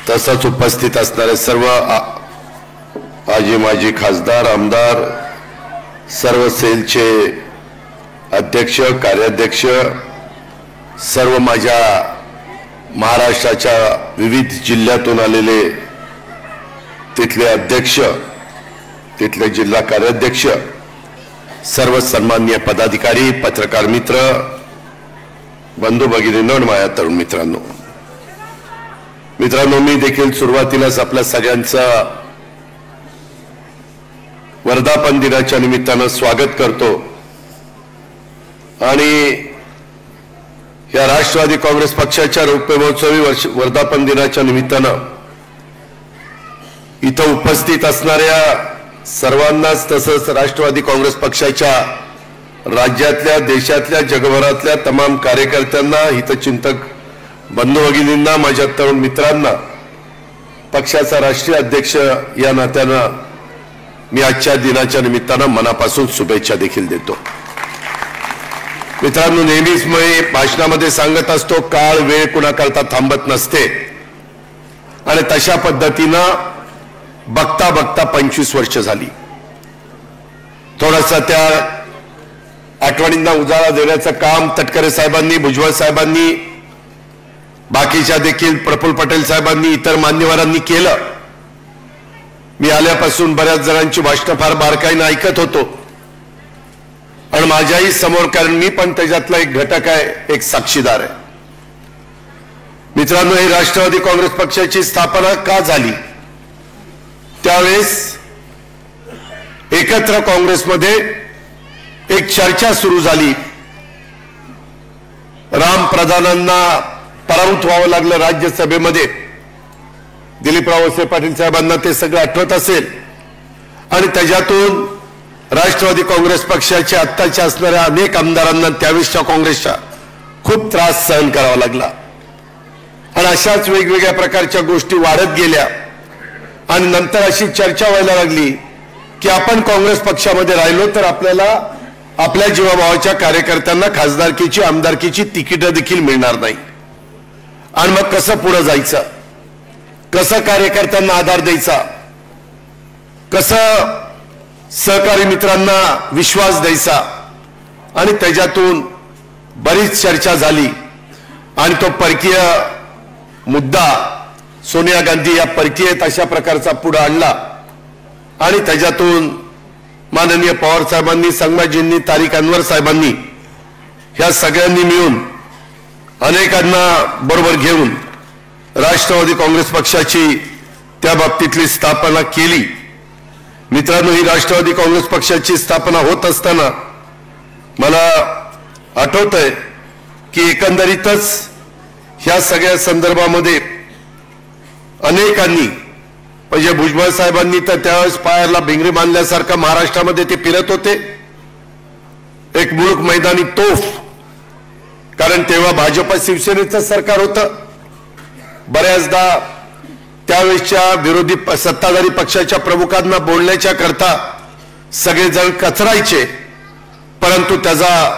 तसंच उपस्थित असणारे सर्व आजी माजी खासदार आमदार, सर्व सेलचे अध्यक्ष कार्याध्यक्ष, सर्व माझ्या महाराष्ट्राच्या विविध जिल्ह्यातून आलेले तिथले अध्यक्ष, तिथले जिल्हा कार्याध्यक्ष, सर्व सन्माननीय पदाधिकारी, पत्रकार मित्र, बंधू भगिनींनो आणि माझ्या तरुण मित्रांनो, मी देखील सुरुवातीलाच आपल्या सगळ्यांचा वर्धापन दिनाच्या निमित्तानं स्वागत करतो आणि या राष्ट्रवादी काँग्रेस पक्षाच्या रौप्य महोत्सवी वर्धापन दिनाच्या निमित्तानं इथं उपस्थित असणाऱ्या सर्वांनाच, तसंच राष्ट्रवादी काँग्रेस पक्षाच्या राज्यातल्या, देशातल्या, जगभरातल्या तमाम कार्यकर्त्यांना, हितचिंतक बंधू भगिनींना, माझ्या तरुण मित्रांना, पक्षाचा राष्ट्रीय अध्यक्ष या नात्यानं मी आजच्या दिनाच्या निमित्तानं मनापासून शुभेच्छा देखील देतो। मित्रांनो, नेहमीच मी भाषणामध्ये सांगत असतो, काळ वेळ कुणाकरता थांबत नसते आणि तशा पद्धतीनं बघता बघता 25 वर्ष झाली। थोडासा त्या आठवणींना उजाळा देण्याचं काम तटकरे साहेबांनी, भुजबळ साहेबांनी, बाकीच्या देखील प्रफुल्ल पटेल साहेबांनी, इतर मान्यवरांनी केलं। मी आल्यापासून बऱ्याच जणांची भाषणं फार बारकाईनं ऐकत होतो आणि माझ्याही समोर, कारण मी पण त्याच्यातला एक घटक आहे, एक साक्षीदार आहे। मित्रांनो, ही राष्ट्रवादी काँग्रेस पक्षाची स्थापना का झाली? त्यावेळेस एकत्र काँग्रेसमध्ये एक चर्चा सुरू झाली। राम प्रधानांना पराभूत व्हावं लागलं राज्यसभेमध्ये, दिलीपराव वळसे पाटील साहेबांना ते सगळं आठवत असेल, आणि त्याच्यातून राष्ट्रवादी काँग्रेस पक्षाच्या आत्ताच्या असणाऱ्या अनेक आमदारांना त्यावेळेसच्या काँग्रेसच्या खूप त्रास सहन करावा लागला आणि अशाच वेगवेगळ्या प्रकारच्या गोष्टी वाढत गेल्या आणि नंतर अशी चर्चा व्हायला लागली की आपण काँग्रेस पक्षामध्ये राहिलो तर आपल्याला आपल्या जीवाभावाच्या कार्यकर्त्यांना खासदारकीची, आमदारकीची तिकीटं देखील मिळणार नाही आणि मग कसं पुढे जायचं, कसं कार्यकर्त्यांना आधार द्यायचा, कसं सहकारी मित्रांना विश्वास द्यायचा, आणि त्याच्यातून बरीच चर्चा झाली आणि तो परकीय मुद्दा सोनिया गांधी या परकीय अशा प्रकारचा पुढे आणला आणि त्याच्यातून माननीय पवार साहेबांनी, संगमाजींनी, तारिक अनवर साहेबांनी, ह्या सगळ्यांनी मिळून अनेकांना बरोबर घेऊन राष्ट्रवादी काँग्रेस पक्षाची त्या बाबतीतली स्थापना केली। मित्रांनो, ही राष्ट्रवादी काँग्रेस पक्षाची स्थापना होत असताना मला आठवतंय की एकंदरीतच ह्या सगळ्या संदर्भामध्ये अनेकांनी, म्हणजे भुजबळ साहेबांनी तर त्यावेळेस पायाला भिंगरी बांधल्यासारखं महाराष्ट्रामध्ये ते फिरत होते, एक मुळूक मैदानी तोफ, कारण तेव्हा भाजप शिवसेनेचं सरकार होतं। बऱ्याचदा त्यावेळेसच्या विरोधी सत्ताधारी पक्षाच्या प्रमुखांना बोलण्याच्या करता सगळेजण कचरायचे, परंतु त्याचा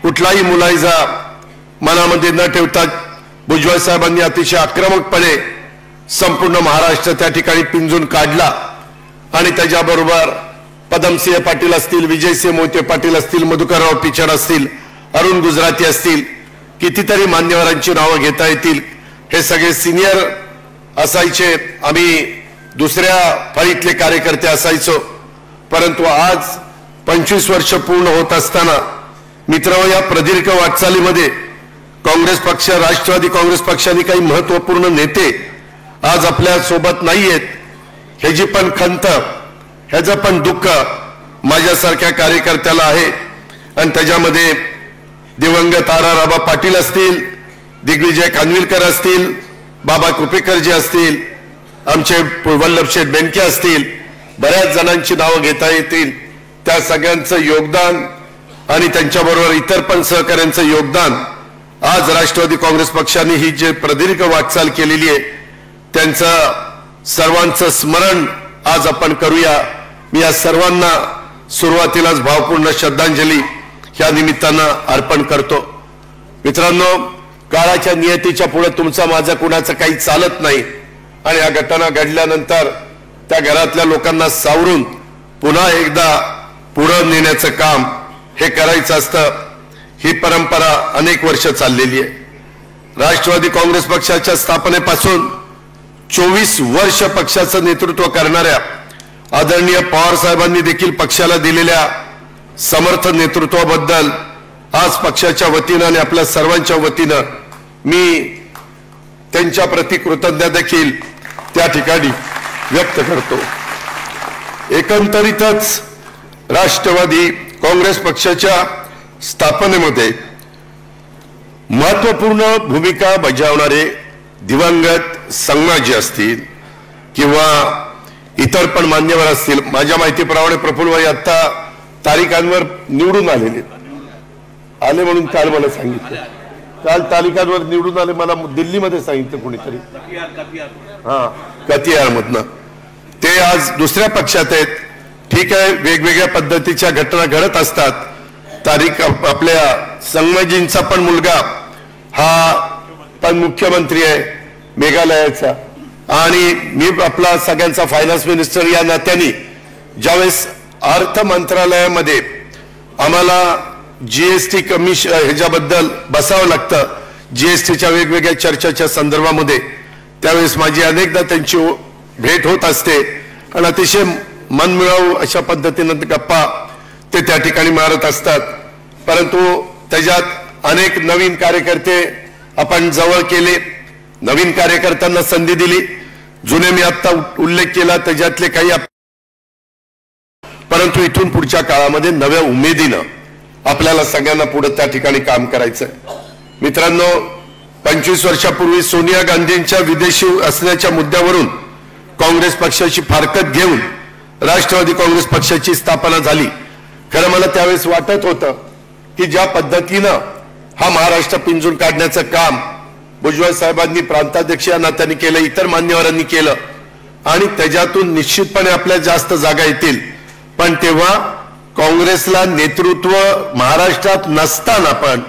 कुठलाही मुलायजा मनामध्ये न ठेवता भुजबळ साहेबांनी अतिशय आक्रमकपणे संपूर्ण महाराष्ट्र त्या ठिकाणी पिंजून काढला आणि त्याच्याबरोबर पदमसिंह पाटील असतील, विजयसिंह मोहिते पाटील असतील, मधुकरराव पिचड असतील, अरुण गुजराती असतील, कितीतरी मान्यवरांची नावं घेता येतील। हे सगळे सिनियर असायचे, आम्ही दुसऱ्या फळीतले कार्यकर्ते असायचो, परंतु आज 25 वर्ष पूर्ण होत असताना मित्रांनो, या प्रदीर्घ वाटचालीमध्ये काँग्रेस पक्ष, राष्ट्रवादी काँग्रेस पक्षाने काही महत्वपूर्ण नेते आज आपल्या सोबत नाहीयेत, ह्याची पण खंत, ह्याचं पण दुःख माझ्यासारख्या कार्यकर्त्याला आहे आणि त्याच्यामध्ये दिवंगत आराराबा पाटील असतील, दिग्विजय खानविलकर असतील, बाबा कुपेकरजी असतील, आमचे वल्लभशेठ बेनके असतील, बऱ्याच जणांची नावं घेता येतील। त्या सगळ्यांचं योगदान आणि त्यांच्याबरोबर इतर पण सहकाऱ्यांचं योगदान आज राष्ट्रवादी काँग्रेस पक्षाने ही जे प्रदीर्घ वाटचाल केलेली आहे त्यांचं सर्वांचं स्मरण आज आपण करूया। मी या सर्वांना सुरुवातीलाच भावपूर्ण श्रद्धांजली ह्या निमित्तानं अर्पण करतो। मित्रांनो, काळाच्या नियतीच्या पुढे तुमचा माझा कुणाचं काही चालत नाही आणि या घटना घडल्यानंतर त्या घरातल्या लोकांना सावरून पुन्हा एकदा पुढे नेण्याचं काम हे करायचं असतं। ही परंपरा अनेक वर्ष चाललेली आहे। राष्ट्रवादी काँग्रेस पक्षाच्या स्थापनेपासून 24 वर्ष पक्षाचं नेतृत्व करणाऱ्या आदरणीय पवार साहेबांनी देखील पक्षाला दिलेल्या समर्थ नेतृत्वाबद्दल आज पक्षाच्या वतीनं आणि आपल्या सर्वांच्या वतीनं मी त्यांच्या प्रति कृतज्ञता देखील त्या ठिकाणी व्यक्त करतो। एकंदरीतच राष्ट्रवादी काँग्रेस पक्षाच्या स्थापनेमध्ये महत्त्वपूर्ण भूमिका बजावणारे दिवंगत संभाजी असतील किंवा इतर पण मान्यवर असतील। माझ्या माहितीप्रमाणे प्रफुल्लभाई आता तारीखांवर निवडून आले म्हणून काल मला सांगितलं, काल तारीखांवर निवडून आले मला दिल्लीमध्ये सांगितलं कोणीतरी, कतियार मधनं। ते आज दुसऱ्या पक्षात आहेत। ठीक आहे, वेगवेगळ्या पद्धतीच्या घटना घडत असतात। तारीख आपल्या संभाजींचा पण मुलगा हा पण मुख्यमंत्री आहे मेघालयाचा, आणि मी आपला सगळ्यांचा फायनान्स मिनिस्टर या नात्याने ज्यावेळेस अर्थ मंत्रालयामध्ये आम्हाला जीएसटी कमिशन ह्याच्याबद्दल बसावं लागतं, जीएसटीच्या वेगवेगळ्या चर्चेच्या संदर्भामध्ये, त्यावेळेस माझी अनेकदा त्यांची भेट होत असते आणि अतिशय मनमिळावू अशा पद्धतीनं गप्पा ते त्या ठिकाणी मारत असतात। परंतु त्याच्यात अनेक नवीन कार्यकर्ते आपण जवळ केले, नवीन कार्यकर्त्यांना संधी दिली। जुने मी आता उल्लेख केला त्याच्यातले काही, परंतु इथून पुढच्या काळामध्ये नव्या उमेदीनं आपल्याला सगळ्यांना पुढे त्या ठिकाणी काम करायचंय। मित्रांनो, 25 वर्षापूर्वी सोनिया गांधींच्या विदेशी असण्याच्या मुद्द्यावरून काँग्रेस पक्षाची फारकत घेऊन राष्ट्रवादी काँग्रेस पक्षाची स्थापना झाली। खरं मला त्यावेळेस वाटत होतं की ज्या पद्धतीनं हा महाराष्ट्र पिंजून काढण्याचं काम भुजबळ साहेबांनी प्रांताध्यक्ष या नात्याने केलं, इतर मान्यवरांनी केलं, आणि त्याच्यातून निश्चितपणे आपल्या जास्त जागा येतील। पण तेव्हा काँग्रेसला नेतृत्व महाराष्ट्रात नसताना पण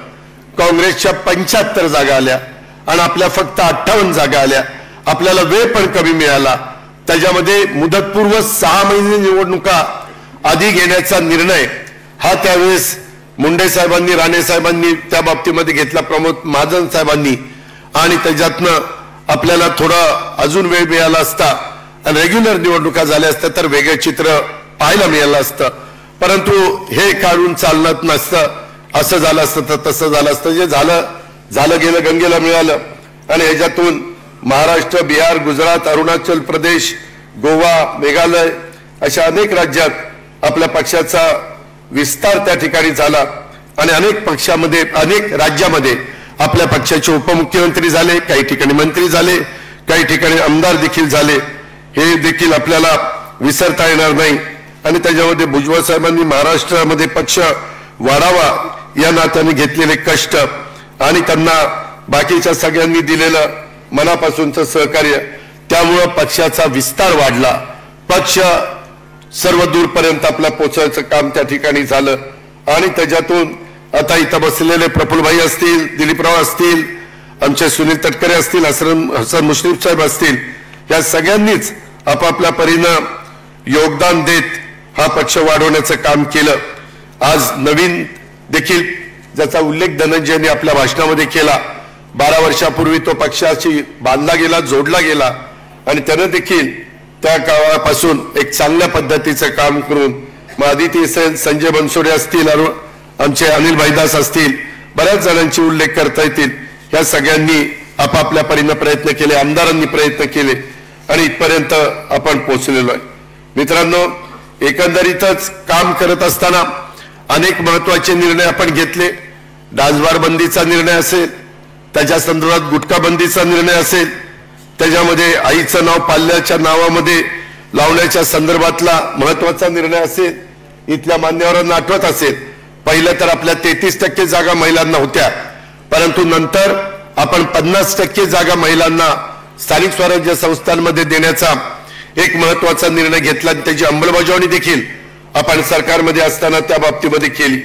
काँग्रेसच्या 75 जागा आल्या आणि आपल्या फक्त 58 जागा आल्या। आपल्याला वेळ पण कमी मिळाला। त्याच्यामध्ये मुदतपूर्व 6 महिने निवडणुका आधी घेण्याचा निर्णय हा त्यावेळेस मुंडे साहेबांनी, राणे साहेबांनी त्या बाबतीमध्ये घेतला, प्रमोद महाजन साहेबांनी, आणि त्याच्यातनं आपल्याला थोडा अजून वेळ मिळाला असता आणि रेग्युलर निवडणुका झाल्या असत्या तर वेगळे चित्र पाहायला मिळालं असतं। परंतु हे काढून चालत नसतं, असं झालं असतं तर तसं झालं असतं। जे झालं गेलं गंगेला मिळालं, आणि ह्याच्यातून महाराष्ट्र, बिहार, गुजरात, अरुणाचल प्रदेश, गोवा, मेघालय अशा अनेक राज्यात आपल्या पक्षाचा विस्तार त्या ठिकाणी झाला आणि अनेक पक्षामध्ये, अनेक राज्यामध्ये आपल्या पक्षाचे उपमुख्यमंत्री झाले, काही ठिकाणी मंत्री झाले, काही ठिकाणी आमदार देखील झाले। हे देखील आपल्याला विसरता येणार नाही। आणि त्याच्यामध्ये भुजबळ साहेबांनी महाराष्ट्रामध्ये पक्ष वाढावा या नात्याने घेतलेले कष्ट आणि त्यांना बाकीच्या सगळ्यांनी दिलेलं मनापासूनचं सहकार्य, त्यामुळे पक्षाचा विस्तार वाढला। पक्ष सर्व दूरपर्यंत आपला पोहोचायचं काम त्या ठिकाणी झालं। आणि त्याच्यातून आता इथं बसलेले प्रफुल्लभाई असतील, दिलीपराव असतील, आमचे सुनील तटकरे असतील, हसन मुश्रीफ साहेब असतील, या सगळ्यांनीच आपापल्या परीनं योगदान देत हा पक्ष वाढवण्याचं काम केलं। आज नवीन देखील ज्याचा उल्लेख धनंजयने आपल्या भाषणामध्ये केला, 12 वर्षापूर्वी तो पक्षाशी बांधला गेला, जोडला गेला, आणि त्यानं देखील त्या काळापासून एक चांगल्या पद्धतीचं काम करून मग आदिती सेन, संजय बनसोडे असतील, आमचे अनिल भाईदास असतील, बऱ्याच जणांचे उल्लेख करता येतील। या सगळ्यांनी आपापल्या परीने प्रयत्न केले, आमदारांनी प्रयत्न केले, आणि इथपर्यंत आपण पोहोचलेलो आहे। मित्रांनो, एकंदरीतच काम करत असताना अनेक महत्वाचे निर्णय आपण घेतले। डान्सबार बंदीचा निर्णय असेल, त्याच्या संदर्भात गुटखा बंदीचा निर्णय असेल, त्याच्यामध्ये आईचं नाव पाल्याच्या नावामध्ये लावण्याच्या संदर्भातला महत्वाचा निर्णय असेल, इथल्या मान्यवरांना आठवत असेल, पहिलं तर आपल्या 33% जागा महिलांना होत्या, परंतु नंतर आपण 50% जागा महिलांना स्थानिक स्वराज्य संस्थांमध्ये देण्याचा एक महत्वाचा निर्णय घेतला आणि त्याची अंमलबजावणी देखील आपण सरकारमध्ये असताना त्या बाबतीमध्ये केली।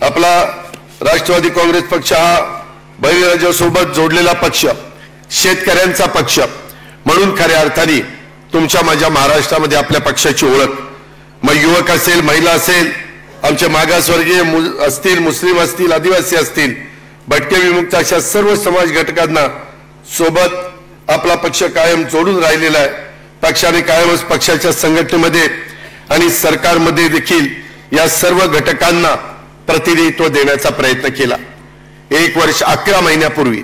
आपला राष्ट्रवादी काँग्रेस पक्ष हा बळीराजासोबत जोडलेला पक्ष, शेतकऱ्यांचा पक्ष, म्हणून खऱ्या अर्थाने तुमच्या माझ्या महाराष्ट्रामध्ये आपल्या पक्षाची ओळख, मग युवक असेल, महिला असेल, आमचे मागासवर्गीय असतील, मुस्लिम असतील, आदिवासी असतील, भटके विमुक्त अशा सर्व समाज घटकांना सोबत आपला पक्ष कायम जोडून राहिलेला आहे. पक्षाने कायमच पक्षाच्या संघटनेमध्ये आणि सरकारमध्ये देखील या सर्व घटकांना प्रतिनिधित्व देण्याचा प्रयत्न केला. 1 वर्ष 11 महिन्यापूर्वी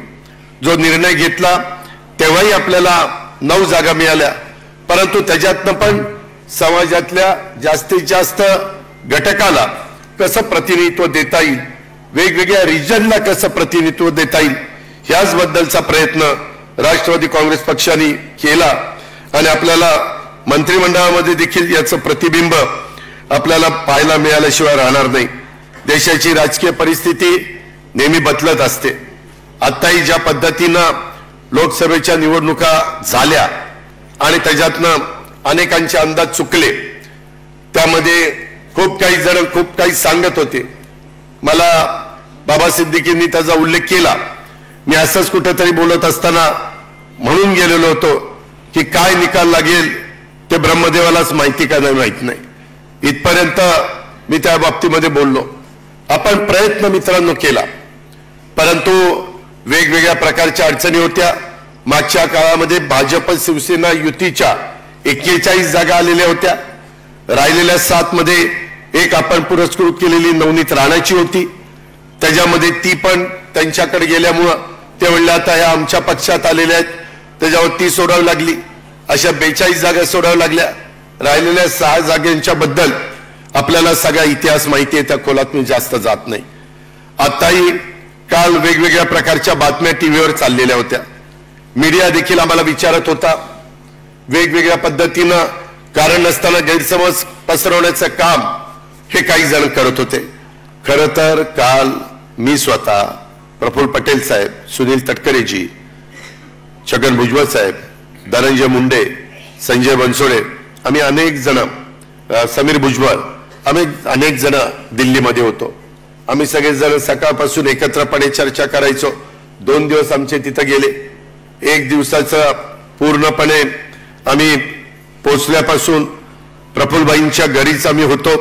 जो निर्णय घेतला तेव्हाही आपल्याला 9 जागा मिळाल्या, परंतु त्याच्यातनं पण समाजातल्या जास्तीत जास्त घटकाला कसं प्रतिनिधित्व देता येईल, वेगवेगळ्या रिजनला कसं प्रतिनिधित्व देता येईल, ह्याच बद्दलचा प्रयत्न राष्ट्रवादी काँग्रेस पक्षाने केला आणि आपल्याला मंत्रिमंडळामध्ये देखील याचं प्रतिबिंब आपल्याला पाहायला मिळाल्याशिवाय राहणार नाही. देशाची राजकीय परिस्थिती नेहमी बदलत असते. आताही ज्या पद्धतीनं लोकसभेच्या निवडणुका झाल्या आणि त्याच्यातनं अनेकांचे अंदाज चुकले, त्यामध्ये खूप काही जण खूप काही सांगत होते. मला बाबा सिद्दीकींनी त्याचा उल्लेख केला. मी असंच कुठेतरी बोलत असताना म्हणून गेलेलो होतो की काय निकाल लागेल ते ब्रह्मदेवालाच माहिती का नाही माहित नाही, इथपर्यंत मी त्या बाबतीमध्ये बोललो. आपण प्रयत्न मित्रांनो केला, परंतु वेगवेगळ्या प्रकारच्या अडचणी होत्या. मागच्या काळामध्ये भाजप शिवसेना युतीच्या 41 जागा आलेल्या होत्या. राहिलेल्या 7 मध्ये एक आपण पुरस्कृत केलेली नवनीत राणाची होती, त्याच्यामध्ये ती पण त्यांच्याकडे गेल्यामुळं ते म्हणले आता ह्या आमच्या पक्षात आलेल्या आहेत, त्याच्यावर ती सोडावी लागली. अशा 42 जागा सोडाव्या लागल्या. राहिलेल्या 6 जागांच्या बद्दल आपल्याला सगळा इतिहास माहिती आहे, त्या खोलात मी जास्त जात नाही. आताही काल वेगवेगळ्या प्रकारच्या बातम्या टीव्हीवर चाललेल्या होत्या. मीडिया देखील आम्हाला विचारत होता, वेगवेगळ्या पद्धतीनं कारण नसताना गैरसमज पसरवण्याचं काम हे काही जण करत होते. खरं तर काल मी स्वतः, प्रफुल्ल पटेल साहेब, सुनील तटकरेजी, छगन भुजबळ साहेब, धनंजय मुंडे, संजय बनसोडे, आम्ही अनेक जण, समीर भुजबळ, आम्ही अनेक जण दिल्लीमध्ये होतो. आम्ही सगळेजण सकाळपासून एकत्रपणे चर्चा करायचो. 2 दिवस आमचे तिथं गेले. 1 दिवसाचं पूर्णपणे आम्ही पोचल्यापासून प्रफुल्लबाईंच्या घरीच आम्ही होतो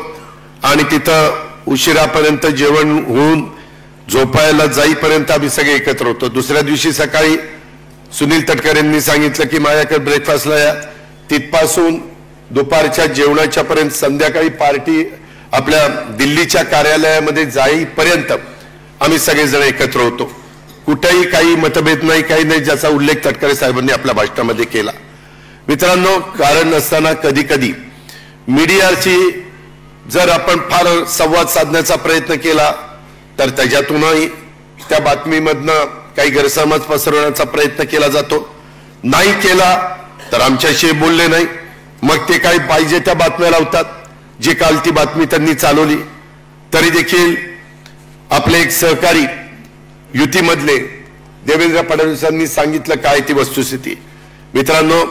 आणि तिथं उशिरापर्यंत जेवण होऊन झोपायला जाईपर्यंत आम्ही सगळे एकत्र होतो. दुसऱ्या दिवशी सकाळी सुनील तटकरेंनी सांगितलं की माझ्याकडे ब्रेकफास्टला या. तिथपासून दुपारच्या जेवणाच्या पर्यंत संध्याकाळी पार्टी आपल्या दिल्लीच्या कार्यालयामध्ये जाईपर्यंत आम्ही सगळेजण एकत्र होतो. कुठेही काही मतभेद नाही, काही नाही, ज्याचा उल्लेख तटकरे साहेबांनी आपल्या भाषणामध्ये केला. मित्रांनो, कारण नसताना कधी कधी मीडियाची जर आपण फार संवाद साधण्याचा प्रयत्न केला तर त्याच्यातूनही त्या बातमीमधनं काही गैरसमज पसरवण्याचा प्रयत्न केला जातो. नाही केला तर आमच्याशी बोलले नाही, मग ते काही पाहिजे त्या बातम्या लावतात. जी काल ती बातमी त्यांनी चालवली, तरी देखील आपले एक सहकारी युतीमधले देवेंद्र फडणवीसांनी सांगितलं काय ती वस्तुस्थिती. मित्रांनो,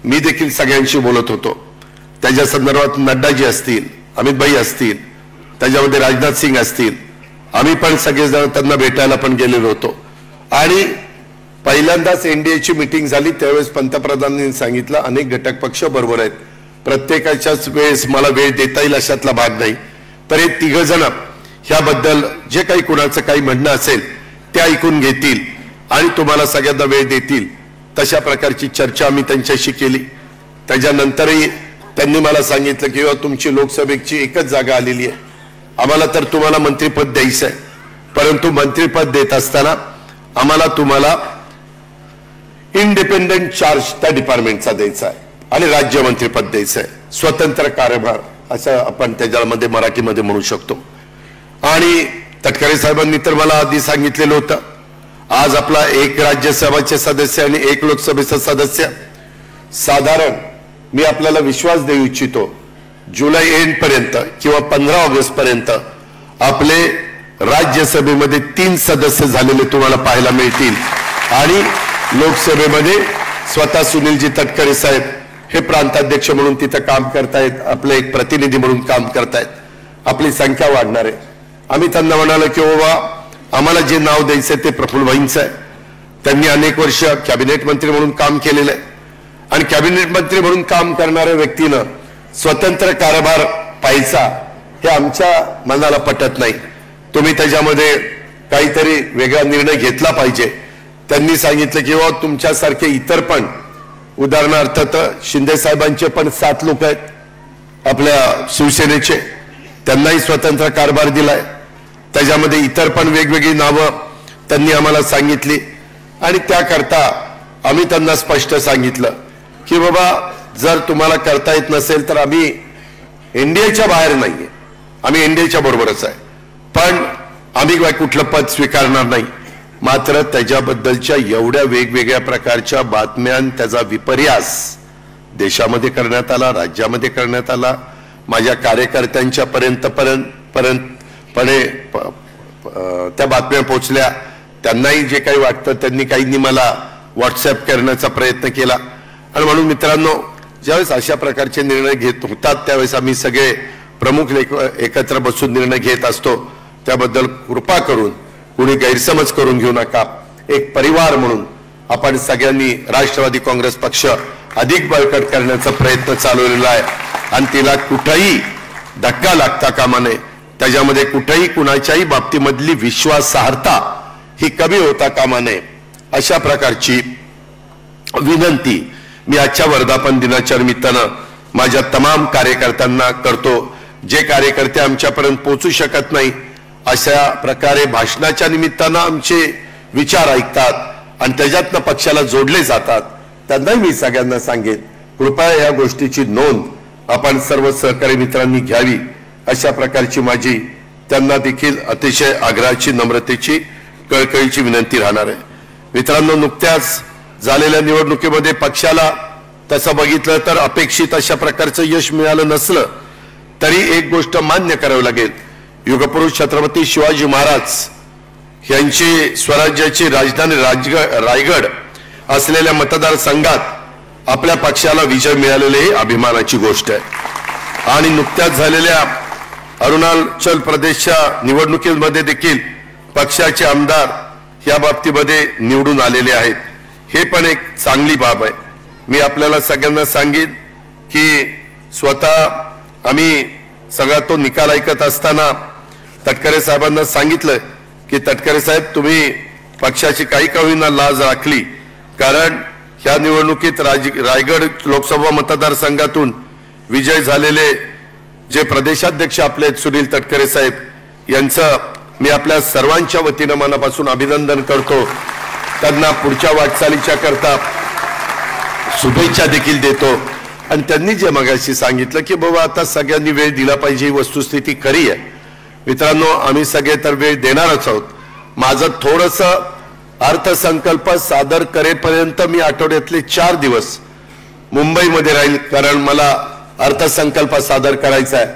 मी देखील सगळ्यांशी बोलत होतो. त्याच्या संदर्भात नड्डाजी असतील, अमित भाई असतील, त्याच्यामध्ये राजनाथ सिंग असतील, आम्ही पण सगळेजण त्यांना भेटायला पण गेलेलो होतो. आणि पहिल्यांदाच एनडीएची मीटिंग झाली त्यावेळेस पंतप्रधानांनी सांगितलं अनेक घटक पक्ष बरोबर आहेत, प्रत्येकाच्याच वेळेस मला वेळ देता येईल अशातला भाग नाही, तर हे 3 जण ह्याबद्दल जे काही कुणाचं काही म्हणणं असेल ते ऐकून घेतील आणि तुम्हाला सगळ्यांना वेळ देतील. तशा प्रकारची चर्चा आम्ही त्यांच्याशी केली. त्याच्यानंतरही त्यांनी मला सांगितलं की तुमची लोकसभेची एकच जागा आलेली आहे, आम्हाला तर तुम्हाला मंत्रिपद द्यायचं आहे, परंतु मंत्रिपद देत असताना आम्हाला तुम्हाला इंडिपेंडंट चार्ज त्या डिपार्टमेंटचा द्यायचा आहे आणि राज्यमंत्रीपद द्यायचं आहे, स्वतंत्र कार्यभार असं आपण त्याच्यामध्ये मराठीमध्ये म्हणू शकतो. आणि तटकरे साहेबांनी तर मला आधी सांगितलेलं होतं, आज आपला 1 राज्यसभाचे सदस्य आणि 1 लोकसभेचा सदस्य, साधारण मी आपल्याला विश्वास देऊ इच्छितो जुलै एंड पर्यंत किंवा 15 ऑगस्ट पर्यंत आपले राज्यसभेमध्ये 3 सदस्य झालेले तुम्हाला पाहायला मिळतील आणि लोकसभेमध्ये स्वतः सुनीलजी तटकरे साहेब हे प्रांताध्यक्ष म्हणून तिथं काम करतायत, आपले एक प्रतिनिधी म्हणून काम करतायत. आपली संख्या वाढणार आहे. आम्ही त्यांना म्हणालो की बाबा आम्हाला जे नाव द्यायचं ते प्रफुल्लभाईंचं आहे. त्यांनी अनेक वर्ष कॅबिनेट मंत्री म्हणून काम केलेलं आहे आणि कॅबिनेट मंत्री म्हणून काम करणाऱ्या व्यक्तीनं स्वतंत्र कारभार पाहायचा हे आमच्या मनाला पटत नाही. तुम्ही त्याच्यामध्ये काहीतरी वेगळा निर्णय घेतला पाहिजे. त्यांनी सांगितलं की बाबा तुमच्यासारखे इतर पण, उदाहरणार्थ तर शिंदे साहेबांचे पण 7 लोक आहेत आपल्या शिवसेनेचे, त्यांनाही स्वतंत्र कारभार दिलाय. त्याच्यामध्ये इतर पण वेगवेगळी नावं त्यांनी आम्हाला सांगितली आणि त्याकरता आम्ही त्यांना स्पष्ट सांगितलं की बाबा जर तुम्हाला करता येत नसेल तर आम्ही एनडीएच्या बाहेर नाहीये, आम्ही एनडीएच्या बरोबरच आहे, पण आम्ही कुठलं पद स्वीकारणार नाही. मात्र त्याच्याबद्दलच्या एवढ्या वेगवेगळ्या प्रकारच्या बातम्या, त्याचा विपर्यास देशामध्ये करण्यात आला, राज्यामध्ये करण्यात आला, माझ्या कार्यकर्त्यांच्या पर्यंत त्या बातम्या पोहोचल्या. त्यांनाही जे काही वाटतं त्यांनी काहींनी मला व्हॉट्सअप करण्याचा प्रयत्न केला. आणि म्हणून मित्रांनो, ज्यावेळेस अशा प्रकारचे निर्णय घेत होतात त्यावेळेस आम्ही सगळे प्रमुख एकत्र बसून निर्णय घेत असतो. त्याबद्दल कृपा करून कुणी गैरसमज करून घेऊ नका. एक परिवार म्हणून आपण सगळ्यांनी राष्ट्रवादी काँग्रेस पक्ष अधिक बळकट करण्याचा प्रयत्न चालवलेला आहे आणि तिला कुठेही धक्का लागता कामा नये. त्याच्यामध्ये कुठेही कुणाच्याही बाबतीमधली विश्वासार्हता ही कमी होता कामा नये, अशा प्रकारची विनंती मी आजच्या वर्धापन दिनाच्या निमित्तानं माझ्या तमाम कार्यकर्त्यांना करतो. जे कार्यकर्ते आमच्यापर्यंत पोहोचू शकत नाही, अशा प्रकारे भाषणाच्या निमित्तानं आमचे विचार ऐकतात आणि त्याच्यातनं पक्षाला जोडले जातात, त्यांनाही मी सगळ्यांना सांगेन, कृपया या गोष्टीची नोंद आपण सर्व सहकारी मित्रांनी घ्यावी, अशा प्रकारची माझी त्यांना देखील अतिशय आग्रहाची, नम्रतेची, कळकळीची विनंती राहणार आहे. मित्रांनो, नुकत्याच झालेल्या निवडणुकीमध्ये पक्षाला तसं बघितलं तर अपेक्षित अशा प्रकारचं यश मिळालं नसलं तरी एक गोष्ट मान्य करावी लागेल, युगपुरुष छत्रपती शिवाजी महाराज यांची स्वराज्याची राजधानी रायगड असलेल्या मतदारसंघात आपल्या पक्षाला विजय मिळालेली ही अभिमानाची गोष्ट आहे. आणि नुकत्याच झालेल्या अरुणाचल प्रदेशच्या निवडणुकीमध्ये देखील पक्षाचे आमदार या बाबतीमध्ये निवडून आलेले आहेत. हे पण एक चांगली बाब आहे. मी आपल्याला सगळ्यांना सांगेन की स्वतः आम्ही सगळा तो निकाल ऐकत असताना तटकरे साहेबांना सांगितलं की तटकरे साहेब, तुम्ही पक्षाची काही का होईना लाज राखली, कारण ह्या निवडणुकीत रायगड लोकसभा मतदारसंघातून विजय झालेले जे प्रदेशाध्यक्ष आपले आहेत सुनील तटकरे साहेब, यांचं मी आपल्या सर्वांच्या वतीनं मनापासून अभिनंदन करतो. त्यांना पुढच्या वाटचालीच्या करता शुभेच्छा देखील देतो. आणि त्यांनी जे मगाशी सांगितलं की बाबा आता सगळ्यांनी वेळ दिला पाहिजे, ही वस्तुस्थिती खरी आहे. मित्रांनो, आम्ही सगळे तर वेळ देणारच आहोत. माझं थोडंसं अर्थसंकल्प सादर करेपर्यंत मी आठवड्यातले 4 दिवस मुंबईमध्ये राहील, कारण मला अर्थसंकल्प सादर करायचा आहे.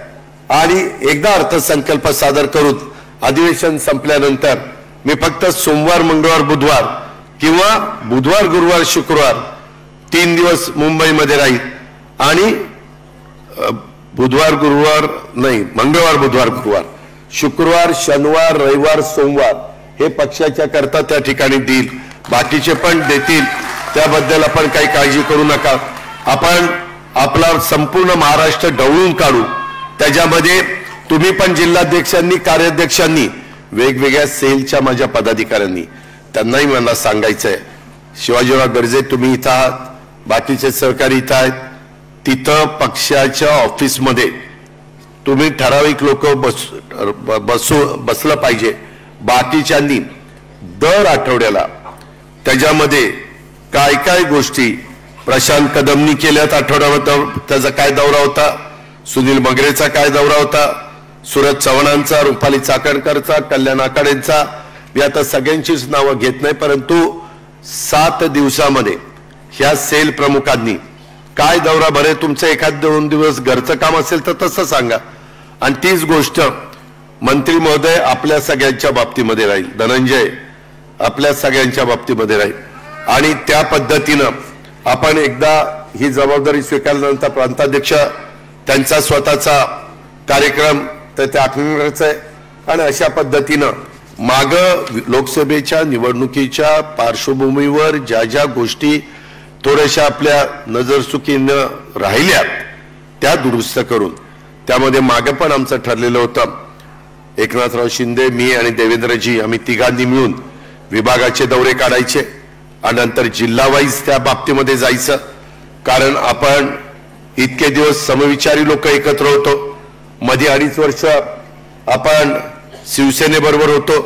आणि एकदा अर्थसंकल्प सादर करून अधिवेशन संपल्यानंतर मी फक्त सोमवार, मंगळवार, बुधवार किंवा बुधवार, गुरुवार, शुक्रवार 3 दिवस मुंबईमध्ये राहील आणि बुधवार, गुरुवार नाही, मंगळवार, बुधवार, गुरुवार, शुक्रवार, शनिवार, रविवार, सोमवार हे पक्षाच्या करता त्या ठिकाणी देईल. बाकीचे पण देतील, त्याबद्दल आपण काही काळजी करू नका. आपण आपला संपूर्ण महाराष्ट्र ढवळून काढू. त्याच्यामध्ये तुम्ही पण जिल्हाध्यक्षांनी, कार्याध्यक्षांनी, वेगवेगळ्या सेलच्या माझ्या पदाधिकाऱ्यांनी, त्यांनाही मला सांगायचंय, शिवाजीराव गर्जे तुम्ही इथं आहात, बाकीचे सहकारी इथं आहेत, तिथं पक्षाच्या ऑफिसमध्ये तुम्ही ठराविक लोक बसलं पाहिजे. बाकीच्यांनी दर आठवड्याला त्याच्यामध्ये काय काय गोष्टी प्रशांत कदमनी केल्यात, आठवड्यावर त्याचा काय दौरा होता, सुनील मगरेचा काय दौरा होता, सुरज चव्हाणांचा, रुपाली चाकणकरचा, कल्याण आकाडेंचा, मी आता सगळ्यांचीच नावं घेत नाही, परंतु 7 दिवसामध्ये ह्या सेल प्रमुखांनी काय दौरा भरे, तुमचं 1-2 दिवस घरचं काम असेल तर तसं सांगा. आणि तीच गोष्ट मंत्री महोदय आपल्या सगळ्यांच्या बाबतीमध्ये राहील, धनंजय आपल्या सगळ्यांच्या बाबतीमध्ये राहील. आणि त्या पद्धतीनं आपण एकदा ही जबाबदारी स्वीकारल्यानंतर प्रांताध्यक्ष त्यांचा स्वतःचा कार्यक्रम तर ते आखण्याचा आहे. आणि अशा पद्धतीनं माग लोकसभेच्या निवडणुकीच्या पार्श्वभूमीवर ज्या ज्या गोष्टी थोड्याशा आपल्या नजरचुकीनं राहिल्या त्या दुरुस्त करून, त्यामध्ये मागे पण आमचं ठरलेलं होतं, एकनाथराव शिंदे, मी आणि देवेंद्रजी आम्ही तिघांनी मिळून विभागाचे दौरे काढायचे आणि नंतर जिल्हा वाईज त्या बाबतीमध्ये जायचं. कारण आपण इतके दिवस समविचारी लोक एकत्र होतो. मध्ये 2.5 वर्ष आपण शिवसेनेबरोबर होतो,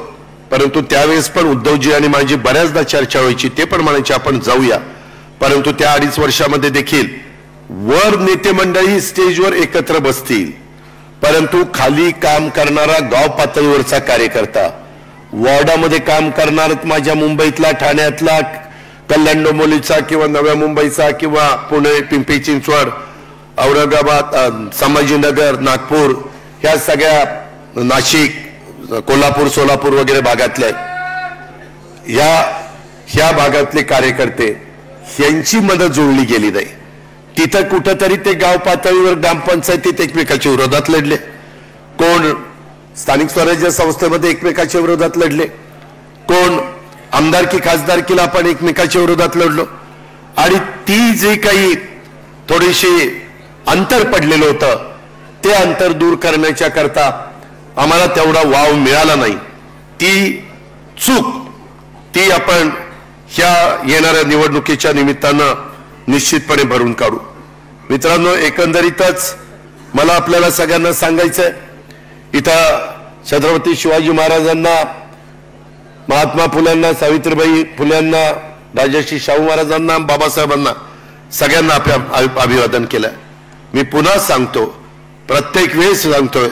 परंतु त्यावेळेस पण उद्धवजी आणि माझी बऱ्याचदा चर्चा व्हायची. ते पण म्हणायचे आपण जाऊया, परंतु त्या 2.5 वर्षामध्ये देखील वर नेते मंडळी स्टेजवर एकत्र बसतील, परंतु खाली काम करणारा गाव पातळीवरचा कार्यकर्ता, वॉर्डामध्ये काम करणार माझ्या मुंबईतला, ठाण्यातला, कल्याण डोंबिवलीचा किंवा नव्या मुंबईचा किंवा पुणे, पिंपरी चिंचवड, औरंगाबाद, संभाजीनगर, नागपूर, ह्या सगळ्या, नाशिक, कोल्हापूर, सोलापूर वगैरे भागातले ह्या भागातले कार्यकर्ते यांची मदत जोडली गेली नाही. तिथं कुठंतरी ते गाव पातळीवर ग्रामपंचायतीत एकमेकाच्या विरोधात लढले, कोण स्थानिक स्वराज्य संस्थेमध्ये एकमेकाच्या विरोधात लढले, कोण आमदारकी खासदारकीला आपण एकमेकाच्या विरोधात लढलो. आणि ती जे काही थोडीशी अंतर पडलेलं होतं ते अंतर दूर करण्याच्या करता आम्हाला तेवढा वाव मिळाला नाही. ती चूक ती आपण ह्या येणाऱ्या निवडणुकीच्या निमित्तानं निश्चितपणे भरून काढू. मित्रांनो, एकंदरीतच मला आपल्याला सगळ्यांना सांगायचंय, इथं छत्रपती शिवाजी महाराजांना, महात्मा फुल्यांना, सावित्रीबाई फुल्यांना, राजर्षी शाहू महाराजांना, बाबासाहेबांना सगळ्यांना अभिवादन केलंय. मी पुन्हा सांगतो, प्रत्येक वेळेस सांगतोय,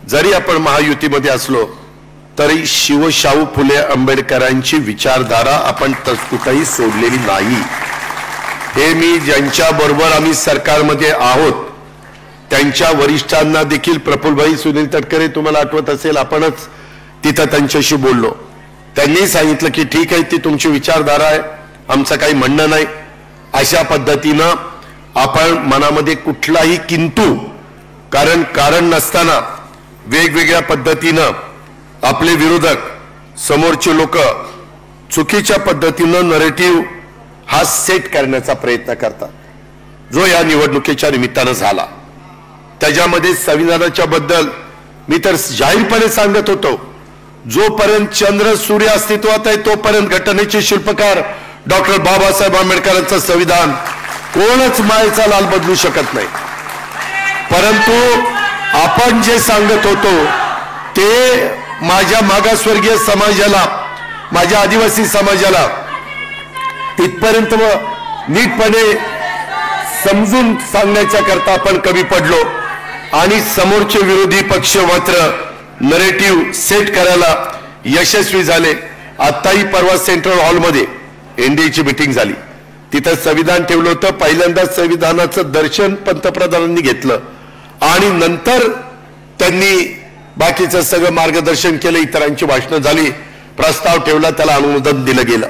जरी आपण महायुतीमध्ये असलो तरी शिवशाहू फुले आंबेडकरांची विचारधारा आपण कुठेही सोडलेली नाही. हे मी ज्यांच्या बरोबर आम्ही सरकारमध्ये आहोत त्यांच्या वरिष्ठांना देखील, प्रफुल्लभाई सुनील तटकरे, तुम्हाला आठवत असेल आपणच तिथं त्यांच्याशी बोललो. त्यांनी सांगितलं की ठीक आहे, ती तुमची विचारधारा आहे, आमचं काही म्हणणं नाही. अशा पद्धतीनं आपण मनामध्ये कुठलाही किंतु कारण नसताना वेगवेगळ्या पद्धतीनं आपले विरोधक, समोरचे लोक चुकीच्या पद्धतीनं नरेटिव्ह हा सेट करण्याचा प्रयत्न करतात, जो या निवडणुकीच्या निमित्तानं झाला. त्याच्यामध्ये संविधानाच्या बद्दल मी तर जाहीरपणे सांगत होतो, जोपर्यंत चंद्र सूर्य अस्तित्वात आहे तोपर्यंत घटनेचे शिल्पकार डॉक्टर बाबासाहेब आंबेडकरांचं संविधान कोणच मायेचा लाल बदलू शकत नाही. परंतु आपण जे सांगत होतो ते माझ्या मागासवर्गीय समाजाला, माझ्या आदिवासी समाजाला तिथपर्यंत नीटपणे समजून सांगण्याच्या करता आपण कमी पडलो आणि समोरचे विरोधी पक्ष मात्र नरेटिव्ह सेट करायला यशस्वी झाले. आत्ताही परवा सेंट्रल हॉलमध्ये एनडीएची मीटिंग झाली, तिथं संविधान ठेवलं होतं. पहिल्यांदाच संविधानाचं दर्शन पंतप्रधानांनी घेतलं आणि नंतर त्यांनी बाकीचं सगळं मार्गदर्शन केलं, इतरांची भाषणं झाली, प्रस्ताव ठेवला, त्याला अनुमोदन दिलं गेलं.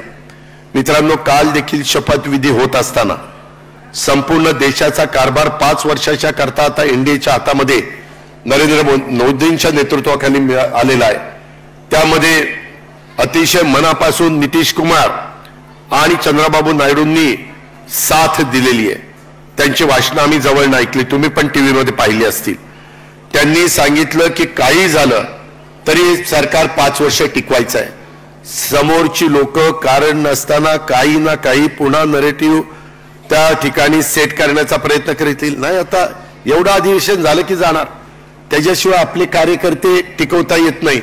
मित्रांनो, काल देखील शपथविधी होत असताना संपूर्ण देशाचा कारभार 5 वर्षाच्या करता आता एनडीएच्या हातामध्ये नरेंद्र मोदींच्या नेतृत्वाखाली आलेला आहे. त्यामध्ये अतिशय मनापासून नितीश कुमार आणि चंद्रबाबू नायडूंनी साथ दिलेली आहे. त्यांची भाषणं आम्ही जवळ ऐकली, तुम्ही पण टीव्हीमध्ये पाहिली असतील. त्यांनी सांगितलं की काही झालं तरी सरकार 5 वर्ष टिकवायचं आहे. समोरची लोक कारण नसताना काही ना काही पुन्हा नरेटिव्ह त्या ठिकाणी सेट करण्याचा प्रयत्न करतील. नाही, आता एवढं अधिवेशन झालं की जाणार, त्याच्याशिवाय आपले कार्यकर्ते टिकवता येत नाही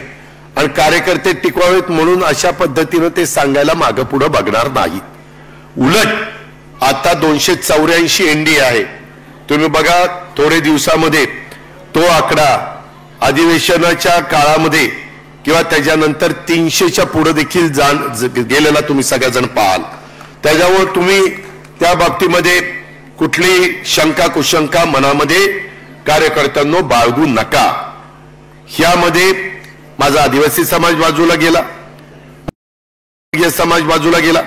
आणि कार्यकर्ते टिकवावेत म्हणून अशा पद्धतीनं ते सांगायला मागं पुढं बघणार नाही. उलट आता 284 एनडीए आहे. तुम्ही बघा, थोडे दिवसामध्ये तो आकडा अधिवेशनाच्या काळामध्ये किंवा त्याच्यानंतर 300च्या पुढे देखील गेलेला तुम्ही सगळेजण पाहाल. त्याच्यावर तुम्ही त्या बाबतीमध्ये कुठली शंका कुशंका मनामध्ये कार्यकर्त्यांनो बाळगू नका. ह्यामध्ये माझा आदिवासी समाज बाजूला गेला, समाज बाजूला गेला.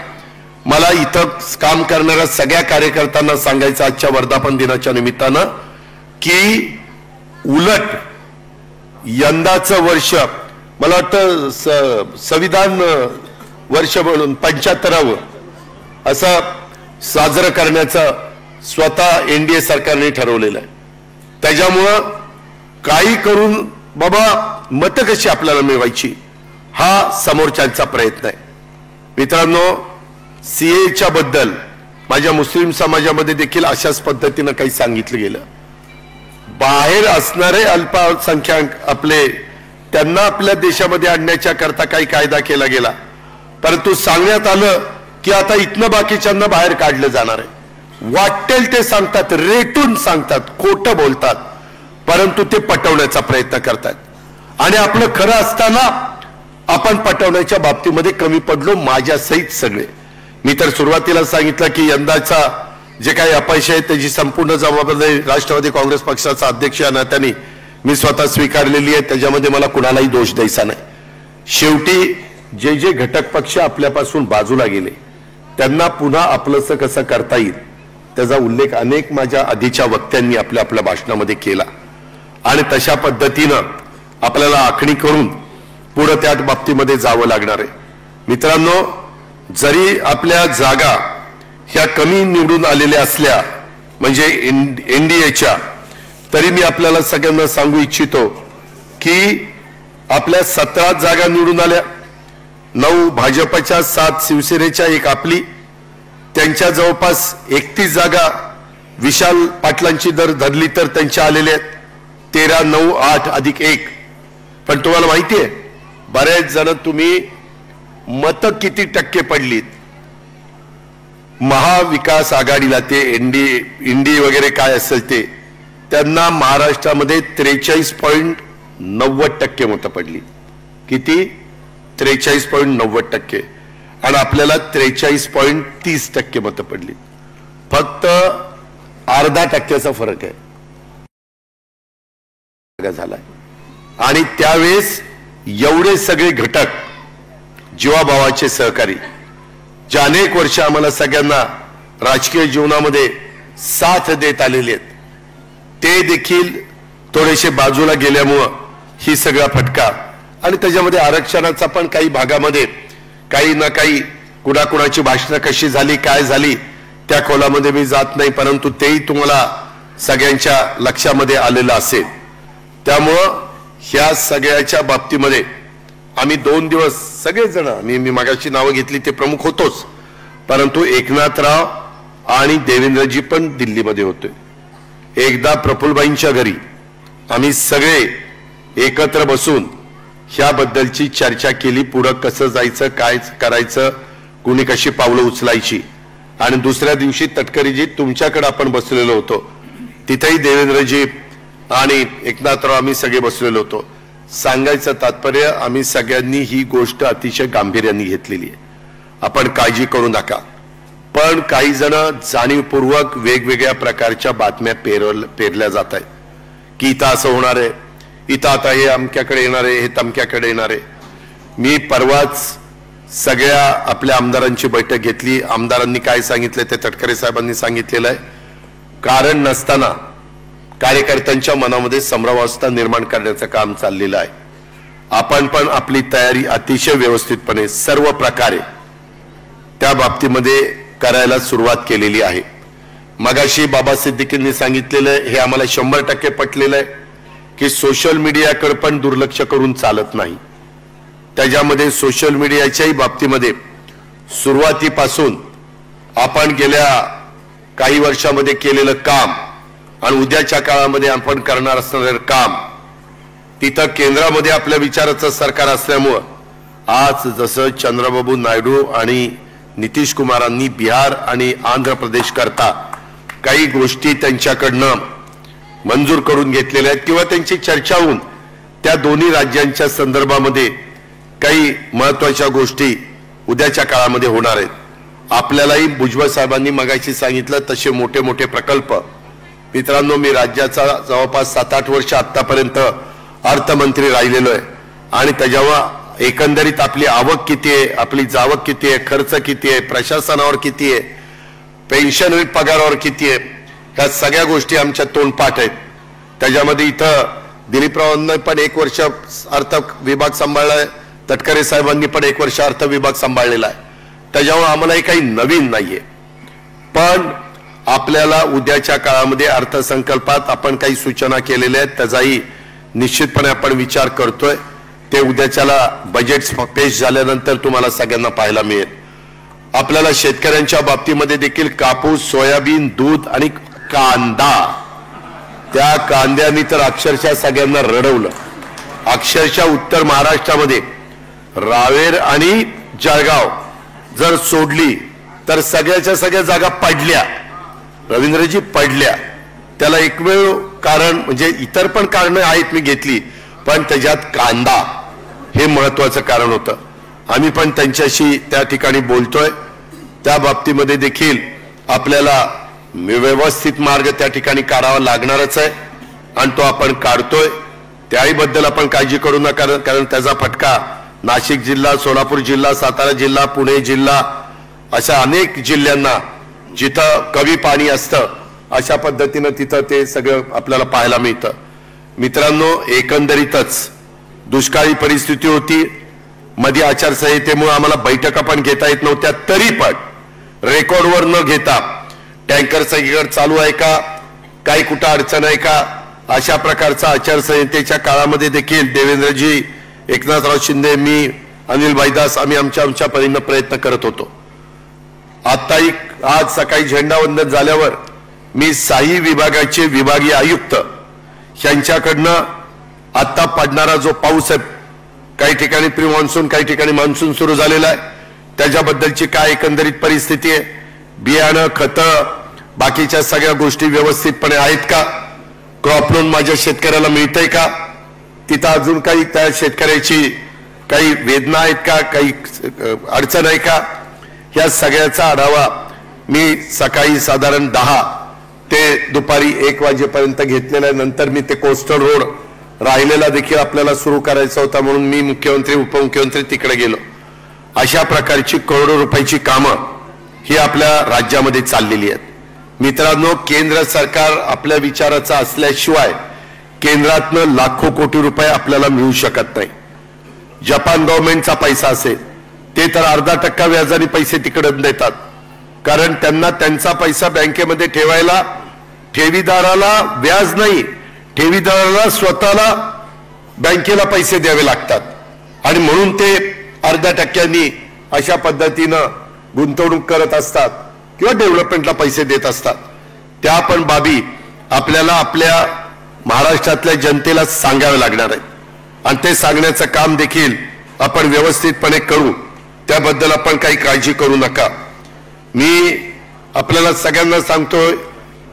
मला इथं काम करणाऱ्या सगळ्या कार्यकर्त्यांना सांगायचं आजच्या वर्धापन दिनाच्या निमित्तानं की उलट यंदाचं वर्ष मला वाटतं संविधान वर्ष म्हणून 75वं असं साजरं करण्याचं स्वतः एनडीए सरकारने ठरवलेलं आहे। त्याच्यामुळं काही करून बाबा मतं कशी आपल्याला मिळवायची हा समोरच्यांचा प्रयत्न आहे। मित्रांनो, सीएच्या बद्दल माझ्या मुस्लिम समाजामध्ये देखील अशाच पद्धतीनं काही सांगितलं गेलं। बाहेर असणारे अल्पसंख्याक आपले त्यांना आपल्या देशामध्ये आणण्याच्या करता काही कायदा केला गेला, परंतु सांगण्यात आलं की आता इथनं बाकीच्यांना बाहेर काढलं जाणार आहे। वाटेल ते सांगतात, रेटून सांगतात, खोटं बोलतात, परंतु ते पटवण्याचा प्रयत्न करतात आणि आपलं खरं असताना आपण पटवण्याच्या बाबतीमध्ये कमी पडलो, माझ्या सहित सगळे। मी तर सुरुवातीला सांगितलं की यंदाचा जे काही अपयश आहे त्याची संपूर्ण जबाबदारी राष्ट्रवादी काँग्रेस पक्षाचा अध्यक्ष या नात्याने मी स्वतः स्वीकारलेली आहे, त्याच्यामध्ये मला कुणालाही दोष द्यायचा नाही। शेवटी जे जे घटक पक्ष आपल्यापासून बाजूला गेले त्यांना पुन्हा आपलंसं कसं करता येईल त्याचा उल्लेख अनेक माझ्या आधीच्या वक्त्यांनी आपल्या आपल्या भाषणामध्ये केला आणि तशा पद्धतीनं आपल्याला आखणी करून पुढे त्या बाबतीमध्ये जावं लागणार आहे। मित्रांनो, जरी आपल्या जागा ह्या कमी निवडून आलेल्या असल्या म्हणजे एनडीएच्या, तरी मी आपल्याला सगळ्यांना सांगू इच्छितो की आपल्या 17 जागा निवडून आल्या, 9 भाजपच्या, 7 शिवसेनेच्या, 1 आपली, त्यांच्या जवळपास 31 जागा विशाल पाटलांची जर धरली तर त्यांच्या आलेल्या आहेत 13, 9, 8 अधिक 1। पण तुम्हाला माहिती आहे बरेच जण तुम्ही मतं किती टक्के पडलीत महाविकास आघाडीला, ते इंडी वगैरे काय असेल ते, त्यांना महाराष्ट्रामध्ये 43.90% मतं पडली। किती? 43.90% आणि आपल्याला 43.30% मतं पडली। फक्त अर्धा टक्क्याचा फरक आहे झालाय आणि त्यावेळेस एवढे सगळे घटक जीवाभावाचे सहकारी जे अनेक वर्ष आम्हाला सगळ्यांना राजकीय जीवनामध्ये साथ देत आलेले आहेत ते देखील थोडेसे बाजूला गेल्यामुळं ही सगळा फटका आणि त्याच्यामध्ये आरक्षणाचा पण काही भागामध्ये काही ना काही कुणाकुणाची भाषणं कशी झाली काय झाली त्या खोलामध्ये मी जात नाही, परंतु तेही तुम्हाला सगळ्यांच्या लक्षामध्ये आलेलं असेल। त्यामुळं ह्या सगळ्याच्या बाबतीमध्ये आम्ही 2 दिवस सगळेजण, मी मागाची नावं घेतली ते प्रमुख होतोच, परंतु एकनाथराव आणि देवेंद्रजी पण दिल्लीमध्ये होते। एकदा प्रफुल्लबाईंच्या घरी आम्ही सगळे एकत्र बसून ह्याबद्दलची चर्चा केली, पुढं कसं जायचं, काय करायचं, कुणी कशी पावलं उचलायची। आणि दुसऱ्या दिवशी तटकरीजी तुमच्याकडे आपण बसलेलो होतो, तिथेही देवेंद्रजी आणि एकनाथराव आम्ही सगळे बसलेलो होतो। सांगायचं तात्पर्य आम्ही सगळ्यांनी ही गोष्ट अतिशय गांभीर्याने घेतलेली आहे, आपण काळजी करू नका। पण काही जण जाणीवपूर्वक वेगवेगळ्या प्रकारच्या बातम्या पेरल्या जात आहेत की इथं असं होणार आहे, इथं आता हे अमक्याकडे येणार आहे, हे तमक्याकडे येणार आहे। मी परवाच सगळ्या आपल्या आमदारांची बैठक घेतली, आमदारांनी काय सांगितलं ते तटकरे साहेबांनी सांगितलेलं आहे, कारण नसताना कार्यकर्त्यांच्या मनामध्ये संभ्रमावस्था निर्माण करण्याचं काम चाललेलं आहे। आपण पण आपली तयारी अतिशय व्यवस्थितपणे सर्व प्रकारे त्या बाबतीमध्ये करायला सुरुवात केलेली आहे। मगाशी बाबा सिद्दीकींनी सांगितलेलं हे आम्हाला 100% पटलेलं आहे की सोशल मीडियाकडे पण दुर्लक्ष करून चालत नाही। त्याच्यामध्ये सोशल मीडियाच्याही बाबतीमध्ये सुरुवातीपासून आपण गेल्या काही वर्षामध्ये केलेलं काम आणि उद्याच्या काळामध्ये आपण करणार असणारे काम, तिथं केंद्रामध्ये आपल्या विचाराचं सरकार असल्यामुळं आज जसं चंद्रबाबू नायडू आणि नितीश कुमारांनी बिहार आणि आंध्र प्रदेश करता काही गोष्टी त्यांच्याकडनं मंजूर करून घेतलेल्या आहेत किंवा त्यांची चर्चा होऊन त्या दोन्ही राज्यांच्या संदर्भामध्ये काही महत्त्वाच्या गोष्टी उद्याच्या काळामध्ये होणार आहेत। आपल्यालाही भुजबळ साहेबांनी मगाशी सांगितलं तसे मोठे मोठे प्रकल्प, मित्रांनो मी राज्याचा जवळपास 7-8 वर्ष आतापर्यंत अर्थमंत्री राहिलेलो आहे आणि त्याच्यावर एकंदरीत आपली आवक किती आहे, आपली जावक किती आहे, खर्च किती आहे, प्रशासनावर किती आहे, पेन्शन पगारावर किती आहे, ह्या सगळ्या गोष्टी आमच्या तोंडपाठ आहेत। त्याच्यामध्ये इथं दिलीपरावांनी पण 1 वर्ष अर्थ विभाग सांभाळलाय, तटकरे साहेबांनी पण 1 वर्ष अर्थ विभाग सांभाळलेला आहे, त्याच्यामुळे आम्हाला काही नवीन नाहीये। पण आपल्याला उद्याच्या काळामध्ये अर्थसंकल्पात आपण काही सूचना केलेल्या आहेत, त्याचाही निश्चितपणे आपण विचार करतोय. ते उद्याच्याला बजेट पेश झाल्यानंतर तुम्हाला सगळ्यांना पाहायला मिळेल. आपल्याला शेतकऱ्यांच्या बाबतीमध्ये देखील कापूस, सोयाबीन, दूध आणि कांदा, त्या कांद्यानी तर अक्षरशः सगळ्यांना रडवलं. अक्षरशः उत्तर महाराष्ट्रामध्ये रावेर आणि जळगाव जर सोडली तर सगळ्याच्या सगळ्या जागा पडल्या, रवींद्रजी पडल्या. त्याला एकमेव कारण म्हणजे इतर पण कारणं आहेत मी घेतली, पण त्याच्यात कांदा हे महत्वाचं कारण होतं. आम्ही पण त्यांच्याशी त्या ठिकाणी बोलतोय. त्या बाबतीमध्ये देखील आपल्याला व्यवस्थित मार्ग त्या ठिकाणी काढावा लागणारच आहे आणि तो आपण काढतोय. त्याहीबद्दल आपण काळजी करू नका, कारण त्याचा फटका नाशिक जिल्हा, सोलापूर जिल्हा, सातारा जिल्हा, पुणे जिल्हा अशा अनेक जिल्ह्यांना जिथं कमी पाणी असतं अशा पद्धतीनं तिथं ते सगळं आपल्याला पाहायला मिळतं. मित्रांनो, एकंदरीतच दुष्काळी परिस्थिती होती. मध्ये आचारसंहितेमुळे आम्हाला बैठका पण घेता येत नव्हत्या, तरी पण रेकॉर्डवर न घेता टँकर सगळीकडे चालू आहे का, काही कुठं अडचण आहे का, अशा प्रकारचा आचारसंहितेच्या काळामध्ये देखील देवेंद्रजी, एकनाथराव शिंदे, मी, अनिल भाईदास आम्ही आमच्या परीने प्रयत्न करत होतो. आताही आज सकाळी झेंडावंदन झाल्यावर मी 6 विभागाचे विभागीय आयुक्त यांच्याकडनं आता पडणारा जो पाऊस आहे, काही ठिकाणी प्री मान्सून, काही ठिकाणी मान्सून सुरू झालेला आहे, त्याच्याबद्दलची काय एकंदरीत परिस्थिती आहे, बियाणं, खतं, बाकीच्या सगळ्या गोष्टी व्यवस्थितपणे आहेत का, क्रॉप लोन माझ्या शेतकऱ्याला मिळतंय का, तिथं अजून काही त्या शेतकऱ्याची काही वेदना आहेत का, काही अडचण आहे का, या सगळ्याचा आढावा मी सकाळी साधारण 10 ते दुपारी 1 वाजेपर्यंत घेतलेला आहे. नंतर मी ते कोस्टल रोड राहिलेला देखील आपल्याला सुरू करायचा होता, म्हणून मी मुख्यमंत्री, उपमुख्यमंत्री तिकडे गेलो. अशा प्रकारची करोडो रुपयाची कामं ही आपल्या राज्यामध्ये चाललेली आहेत. मित्रांनो, केंद्र सरकार आपल्या विचाराचं असल्याशिवाय केंद्रातनं लाखो कोटी रुपये आपल्याला मिळू शकत नाही. जपान गव्हर्नमेंटचा पैसा असेल ते तर 0.5% व्याजाने पैसे तिकडे देतात, कारण त्यांना त्यांचा पैसा बँकेमध्ये ठेवायला ठेवीदाराला व्याज नाही, ठेवीदाराला स्वतःला बँकेला पैसे द्यावे लागतात आणि म्हणून ते 0.5% अशा पद्धतीनं गुंतवणूक करत असतात किंवा डेव्हलपमेंटला पैसे देत असतात. त्या पण बाबी आपल्याला आपल्या महाराष्ट्रातल्या जनतेला सांगावे लागणार आहे आणि ते सांगण्याचं काम देखील आपण व्यवस्थितपणे करू. त्याबद्दल आपण काही काळजी करू नका. मी आपल्याला सगळ्यांना सांगतोय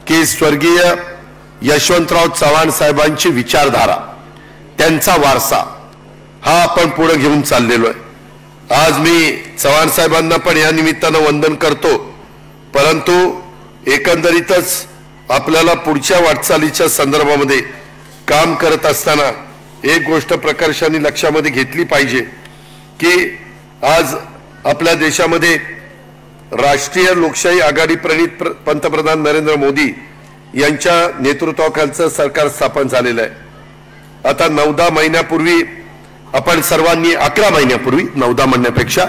की स्वर्गीय यशवंतराव चव्हाण साहेबांची विचारधारा, त्यांचा वारसा हा आपण पुढे घेऊन चाललेलो आहे. आज मी चव्हाण साहेबांना पण या निमित्तानं वंदन करतो, परंतु एकंदरीतच आपल्याला पुढच्या वाटचालीच्या संदर्भामध्ये काम करत असताना एक गोष्ट प्रकर्षाने लक्षामध्ये घेतली पाहिजे की आज आपल्या देशामध्ये राष्ट्रीय लोकशाही आघाडी प्रणित पंतप्रधान नरेंद्र मोदी यांच्या नेतृत्वाखालचं सरकार स्थापन झालेलं आहे. आता 9-10 महिन्यापूर्वी आपण सर्वांनी 11 महिन्यापूर्वी 9-10 महिन्यापेक्षा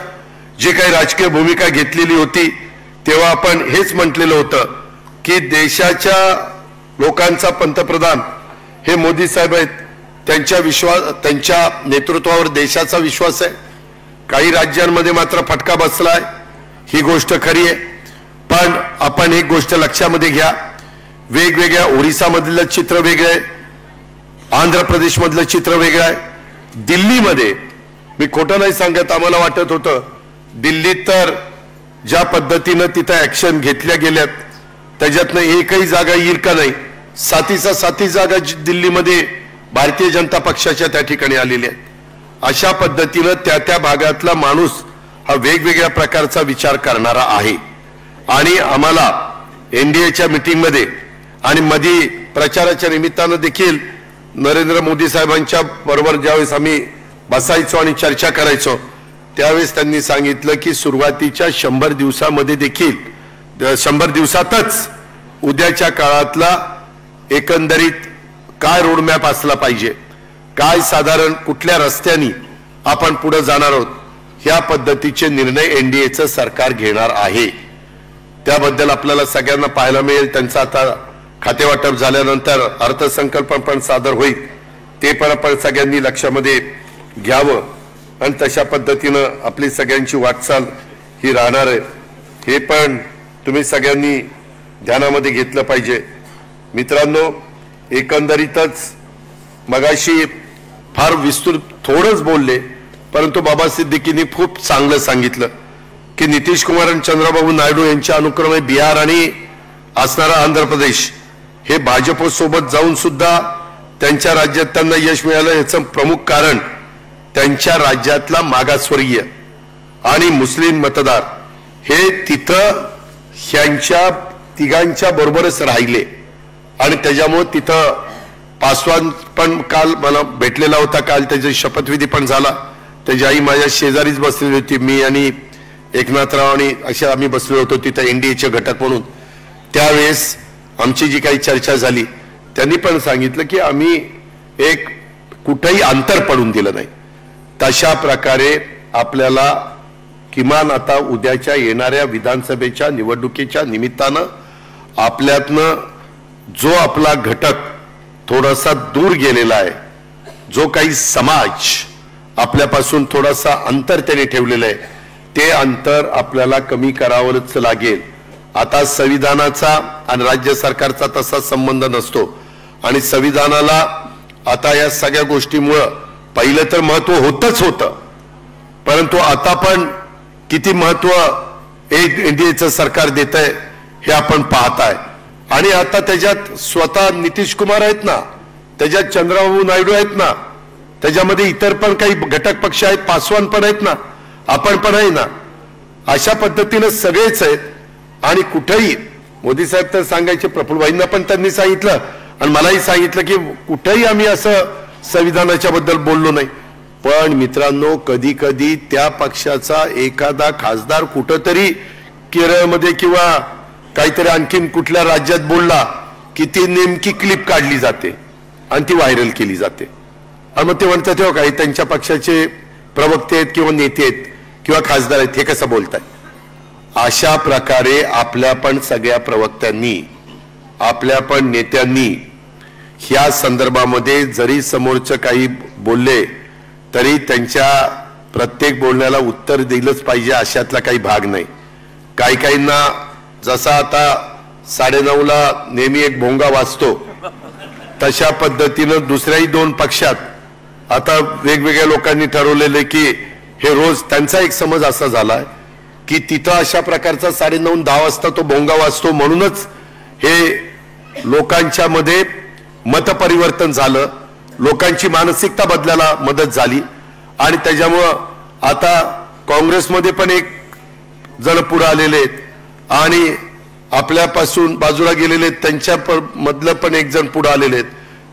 जे काही राजकीय भूमिका घेतलेली होती तेव्हा आपण हेच म्हटलेलं होतं की देशाच्या लोकांचा पंतप्रधान हे मोदी साहेब आहेत, त्यांच्या नेतृत्वावर देशाचा विश्वास आहे. काही राज्यांमध्ये मात्र फटका बसलाय, ही गोष्ट खरी आहे. पण आपण एक गोष्ट लक्षामध्ये घ्या, वेगवेगळ्या ओरिसामधलं चित्र वेगळं आहे, आंध्र प्रदेशमधलं चित्र वेगळं आहे. दिल्लीमध्ये मी खोटं नाही सांगत, आम्हाला वाटत होतं दिल्लीत तर ज्या पद्धतीनं तिथं ऍक्शन घेतल्या गेल्यात त्याच्यातनं एकही जागा येईल का नाही. 7 जागा दिल्लीमध्ये भारतीय जनता पक्षाच्या त्या ठिकाणी आलेल्या आहेत. अशा पद्धतीनं त्या भागातला माणूस हा वेगवेगळ्या प्रकारचा विचार करणारा आहे. आणि आम्हाला एनडीएच्या मीटिंगमध्ये आणि मध्ये प्रचाराच्या निमित्तानं देखील नरेंद्र मोदी साहेबांच्या बरोबर ज्यावेळेस आम्ही बसायचो आणि चर्चा करायचो त्यावेळेस त्यांनी सांगितलं की सुरुवातीच्या 100 दिवसामध्ये देखील 100 दिवसातच उद्याच्या काळातला एकंदरीत काय रोडमॅप असला पाहिजे, काय साधारण कुठल्या रस्त्यानी आपण पुढे जाणार आहोत, ह्या पद्धतीचे निर्णय एनडीएचं सरकार घेणार आहे. त्याबद्दल आपल्याला सगळ्यांना पाहायला मिळेल. त्यांचं आता खातेवाटप झाल्यानंतर अर्थसंकल्प पण सादर होईल, ते पण आपण सगळ्यांनी लक्षामध्ये घ्यावं आणि तशा पद्धतीनं आपली सगळ्यांची वाटचाल ही राहणार आहे, हे पण तुम्ही सगळ्यांनी ध्यानामध्ये घेतलं पाहिजे. मित्रांनो, एकंदरीतच मगाशी फार विस्तृत थोडंच बोलले, परंतु बाबा सिद्दीकींनी खूप चांगलं सांगितलं की नितीश कुमार आणि चंद्रबाबू नायडू यांच्या अनुक्रमे बिहार आणि असणारा आंध्र प्रदेश हे भाजपसोबत जाऊन सुद्धा त्यांच्या राज्यात त्यांना यश मिळालं. याचं प्रमुख कारण त्यांच्या राज्यातला मागासवर्गीय आणि मुस्लिम मतदार हे तिथं ह्यांच्या तिघांच्या बरोबरच राहिले आणि त्याच्यामुळे तिथं पासवान पण काल मला भेटलेला होता, काल त्याची शपथविधी पण झाला. त्याची आई माझ्या शेजारीच बसलेली होती, मी आणि एकनाथराव आणि अशा आम्ही बसलो होतो तिथं एनडीएचे घटक म्हणून. त्यावेळेस आमची जी काही चर्चा झाली त्यांनी पण सांगितलं की आम्ही एक कुठेही अंतर पडून दिलं नाही. तशा प्रकारे आपल्याला किमान आता उद्याच्या येणाऱ्या विधानसभेच्या निवडणुकीच्या निमित्तानं आपल्यातनं जो आपला घटक थोडासा दूर गेलेला आहे, जो काही समाज आपल्यापासून थोडासा अंतर त्याने ठेवलेलं आहे, ते अंतर आपल्याला कमी करावंच लागेल. आता संविधानाचा आणि राज्य सरकारचा तसा संबंध नसतो आणि संविधानाला आता या सगळ्या गोष्टीमुळं पहिलं तर महत्व होतच होतं, परंतु आता पण किती महत्व एक एनडीएचं सरकार देत आहे हे आपण पाहताय. आणि आता त्याच्यात स्वतः नितीश कुमार आहेत ना, त्याच्यात चंद्रबाबू नायडू आहेत ना, त्याच्यामध्ये इतर पण काही घटक पक्ष आहेत, पासवान पण आहेत ना, आपण पण आहे ना. अशा पद्धतीनं सगळेच आहेत आणि कुठेही मोदी साहेब तर सांगायचे, प्रफुल्लभाईंना पण त्यांनी सांगितलं आणि मलाही सांगितलं की कुठेही आम्ही असं संविधानाच्या बद्दल बोललो नाही. पण मित्रांनो, कधी कधी त्या पक्षाचा एखादा खासदार कुठंतरी केरळमध्ये किंवा काहीतरी आणखीन कुठल्या राज्यात बोलला की ती नेमकी क्लिप काढली जाते आणि ती व्हायरल केली जाते आणि मग ते म्हणतात तेव्हा काही त्यांच्या पक्षाचे प्रवक्ते आहेत किंवा नेते आहेत किंवा खासदार आहेत, हे कसं बोलताय. अशा प्रकारे आपल्या पण सगळ्या प्रवक्त्यांनी, आपल्या पण नेत्यांनी ह्या संदर्भामध्ये जरी समोरचं काही बोलले तरी त्यांच्या प्रत्येक बोलण्याला उत्तर दिलंच पाहिजे अशातला काही भाग नाही. काही काहींना जसा आता 9:30ला नेहमी एक भोंगा वाजतो तशा पद्धतीनं दुसऱ्याही दोन पक्षात आता वेगवेगळ्या लोकांनी ठरवलेले की हे रोज, त्यांचा एक समज असा झाला की तिथं अशा प्रकारचा 9:30-10 वाजता तो भोंगा वाजतो म्हणूनच हे लोकांच्या मध्ये मतपरिवर्तन झालं, लोकांची मानसिकता बदलायला मदत झाली आणि त्याच्यामुळं आता काँग्रेसमध्ये पण एक जण पुढे आलेले आहेत आणि आपल्यापासून बाजूला गेलेले त्यांच्या मधलं पण एक जण पुढे आलेले आहेत.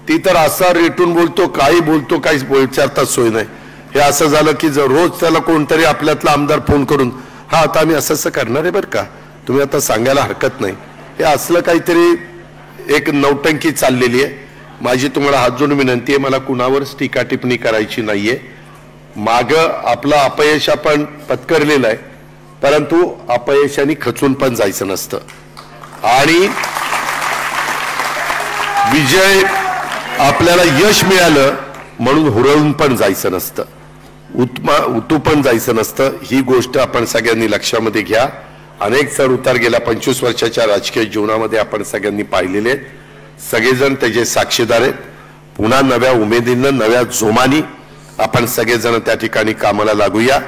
ती तर असा रेटून बोलतो, काही बोलतो, काही विचारता सोय नाही. हे असं झालं की जर रोज त्याला कोणतरी आपल्यातला आमदार फोन करून, हा आता आम्ही असं असं करणार आहे बरं का, तुम्ही आता सांगायला हरकत नाही, हे असलं काहीतरी एक नौटंकी चाललेली आहे. माझी तुम्हाला हात जोडून विनंती आहे, मला कुणावरच टीका टिप्पणी करायची नाहीये. मागं आपलं अपयश आपण पत्करलेलं आहे, परंतु अपयशाने खचून पण जायचं नसतं आणि विजय आपल्याला यश मिळालं म्हणून हुरळून पण जायचं नसतं, उतू पण जायचं नसतं. ही गोष्ट आपण सगळ्यांनी लक्षामध्ये घ्या. अनेक चढ उतार गेल्या 25 वर्षाच्या राजकीय जीवनामध्ये आपण सगळ्यांनी पाहिलेले आहेत, सगळेजण त्याचे साक्षीदार आहेत. पुन्हा नव्या उमेदीनं, नव्या जोमानी आपण सगळेजण त्या ठिकाणी कामाला लागूया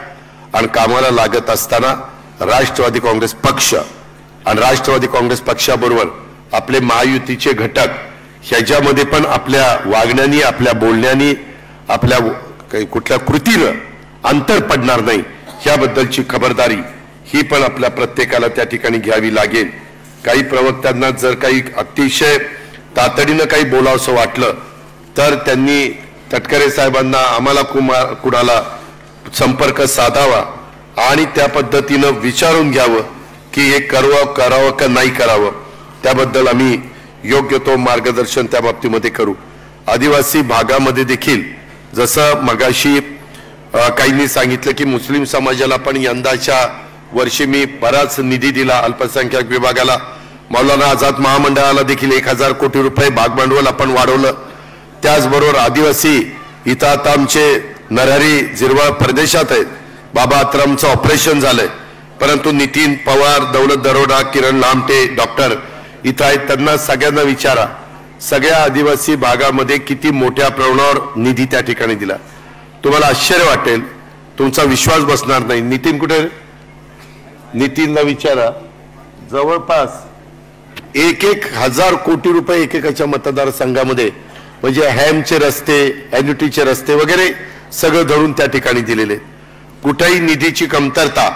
आणि कामाला लागत असताना राष्ट्रवादी काँग्रेस पक्ष आणि राष्ट्रवादी काँग्रेस पक्षाबरोबर आपले महायुतीचे घटक ह्याच्यामध्ये पण आपल्या वागण्यानी, आपल्या बोलण्यानी, आपल्या कुठल्या कृतीनं अंतर पडणार नाही ह्याबद्दलची खबरदारी ही पण आपल्या प्रत्येकाला त्या ठिकाणी घ्यावी लागेल. काही प्रवक्त्यांना जर काही अतिशय तातडीनं काही बोलावंसं वाटलं तर त्यांनी तटकरे साहेबांना, आम्हाला कुणाला संपर्क साधावा आणि त्या पद्धतीनं विचारून घ्यावं की हे करावं का नाही करावं. त्याबद्दल आम्ही योग्य तो मार्गदर्शन त्या बाबतीमध्ये करू. आदिवासी भागामध्ये देखील जसं मगाशी काहींनी सांगितलं की मुस्लिम समाजाला पण यंदाच्या वर्षी मी बराच निधी दिला अल्पसंख्याक विभागाला. मौलाना आझाद महामंडळाला देखील 1000 कोटी रुपये भागभांडवल आपण वाढवलं. त्याचबरोबर आदिवासी इथं आता आमचे नरहरी जिरवळ प्रदेशात आहेत. बाबा आत्रामचं ऑपरेशन झालंय, परंतु नितीन पवार, दौलत दरोडा, किरण लामटे डॉक्टर इथं आहेत. त्यांना सगळ्यांना विचारा, सगळ्या आदिवासी भागामध्ये किती मोठ्या प्रमाणावर निधी त्या ठिकाणी दिला. तुम्हाला आश्चर्य वाटेल, तुमचा विश्वास बसणार नाही. नितीन कुठे? नितीनला विचारा. जवळपास 1,000 कोटी रुपये एकेकाच्या मतदारसंघामध्ये, म्हणजे हॅमचे रस्ते, एन्युटीचे रस्ते वगैरे सगळं धरून त्या ठिकाणी दिलेले. कुठेही निधीची कमतरता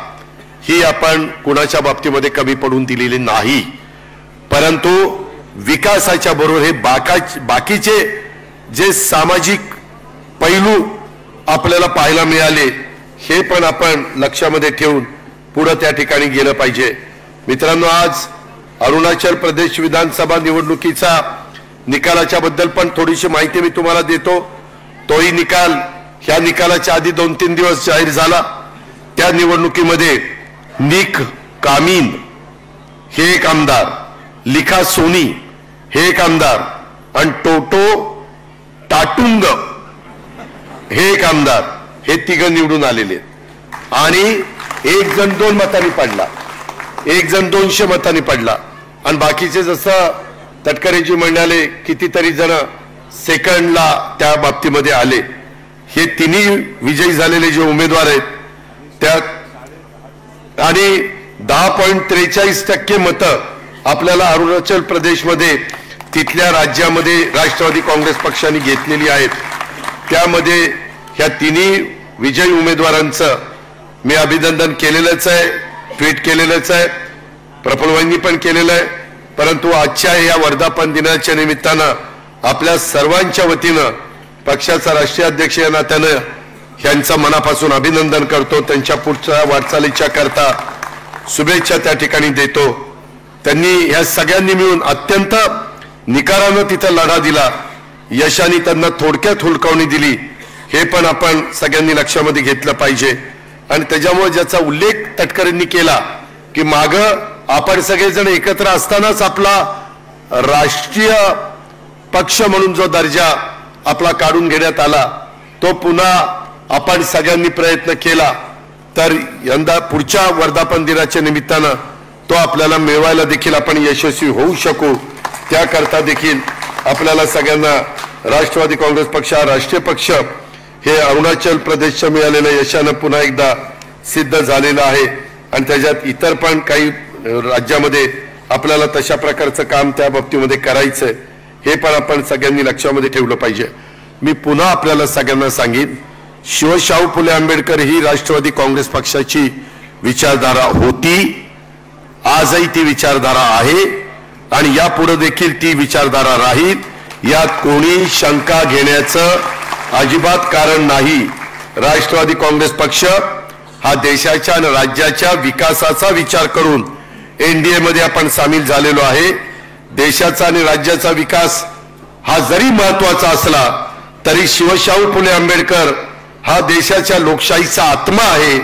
ही आपण कुणाच्या बाबतीमध्ये कमी पडून दिलेली नाही. परंतु विकासाच्या बरोबर हे बाकीचे जे सामाजिक पैलू आपल्याला पाहायला मिळाले हे पण आपण लक्षामध्ये ठेवून पुढे त्या ठिकाणी गेलं पाहिजे. मित्रांनो, आज अरुणाचल प्रदेश विधानसभा निवडणुकीचा निकालाच्या बद्दल पण थोडीशी माहिती मी तुम्हाला देतो. तोही निकाल ह्या निकालाच्या आधी 2-3 दिवस जाहीर झाला. त्या निवडणुकीमध्ये निक कामीन हे एक आमदार, लिखा सोनी हे एक आमदार आणि टोटो टाटुंग हे एक आमदार, हे तिघं निवडून आलेले. आणि एक जण 2 मतांनी पडला, एक जण 200 मतांनी पडला आणि बाकीचे जसं तटकरेजी म्हणाले कितीतरी जण सेकंडला त्या बाबतीमध्ये आले. हे तिन्ही विजयी झालेले जे उमेदवार आहेत त्यात आणि 10.43% मतं आपल्याला अरुणाचल प्रदेशमध्ये तिथल्या राज्यामध्ये राष्ट्रवादी काँग्रेस पक्षाने घेतलेली आहेत. त्यामध्ये ह्या तिन्ही विजयी उमेदवारांचं मी अभिनंदन केलेलंच आहे, ट्विट केलेलंच आहे, प्रफुल्लवांनी पण केलेलं आहे. परंतु आजच्या या वर्धापन दिनाच्या निमित्तानं आपल्या सर्वांच्या वतीनं पक्षाचा राष्ट्रीय अध्यक्ष या नात्यानं यांचं मनापासून अभिनंदन करतो. त्यांच्या पुढच्या वाटचालीच्या करता शुभेच्छा त्या ठिकाणी देतो. त्यांनी ह्या सगळ्यांनी मिळून अत्यंत निकारानं तिथं लढा दिला. यशाने त्यांना थोडक्यात हुलकावणी दिली, हे पण आपण सगळ्यांनी लक्षामध्ये घेतलं पाहिजे. आणि त्याच्यामुळे ज्याचा उल्लेख तटकरेंनी केला की माग आपण सगळेजण एकत्र असतानाच आपला राष्ट्रीय पक्ष म्हणून जो दर्जा आपला काढून घेण्यात आला तो पुन्हा आपण सगळ्यांनी प्रयत्न केला तर यंदा पुढच्या वर्धापन दिनाच्या निमित्तानं तो आपल्याला मिळवायला देखील आपण यशस्वी होऊ शकू. त्याकरता देखील आपल्याला सगळ्यांना राष्ट्रवादी काँग्रेस पक्ष हा राष्ट्रीय पक्ष हे अरुणाचल प्रदेशच्या मिळालेल्या यशानं पुन्हा एकदा सिद्ध झालेलं आहे. आणि त्याच्यात इतर पण काही राज्यामध्ये आपल्याला तशा प्रकारचं काम त्या बाबतीमध्ये करायचंय, हे पण आपण सगळ्यांनी लक्षामध्ये ठेवलं पाहिजे. मी पुन्हा आपल्याला सगळ्यांना सांगेन, शिवशाहू फुले आंबेडकर ही राष्ट्रवादी काँग्रेस पक्षाची विचारधारा होती, आजही ती विचारधारा आहे आणि यापुढे देखील ती विचारधारा राहील. यात कोणी शंका घेण्याचं अजिबात कारण नाही. राष्ट्रवादी काँग्रेस पक्ष हा देशाच्या आणि राज्याच्या विकासाचा विचार करून एनडीए मध्ये आपण सामील झालेलो आहे. देशाचा आणि राज्याचा विकास हा जरी महत्वाचा असला तरी शिवशाहू फुले आंबेडकर हा देशाच्या लोकशाहीचा आत्मा आहे,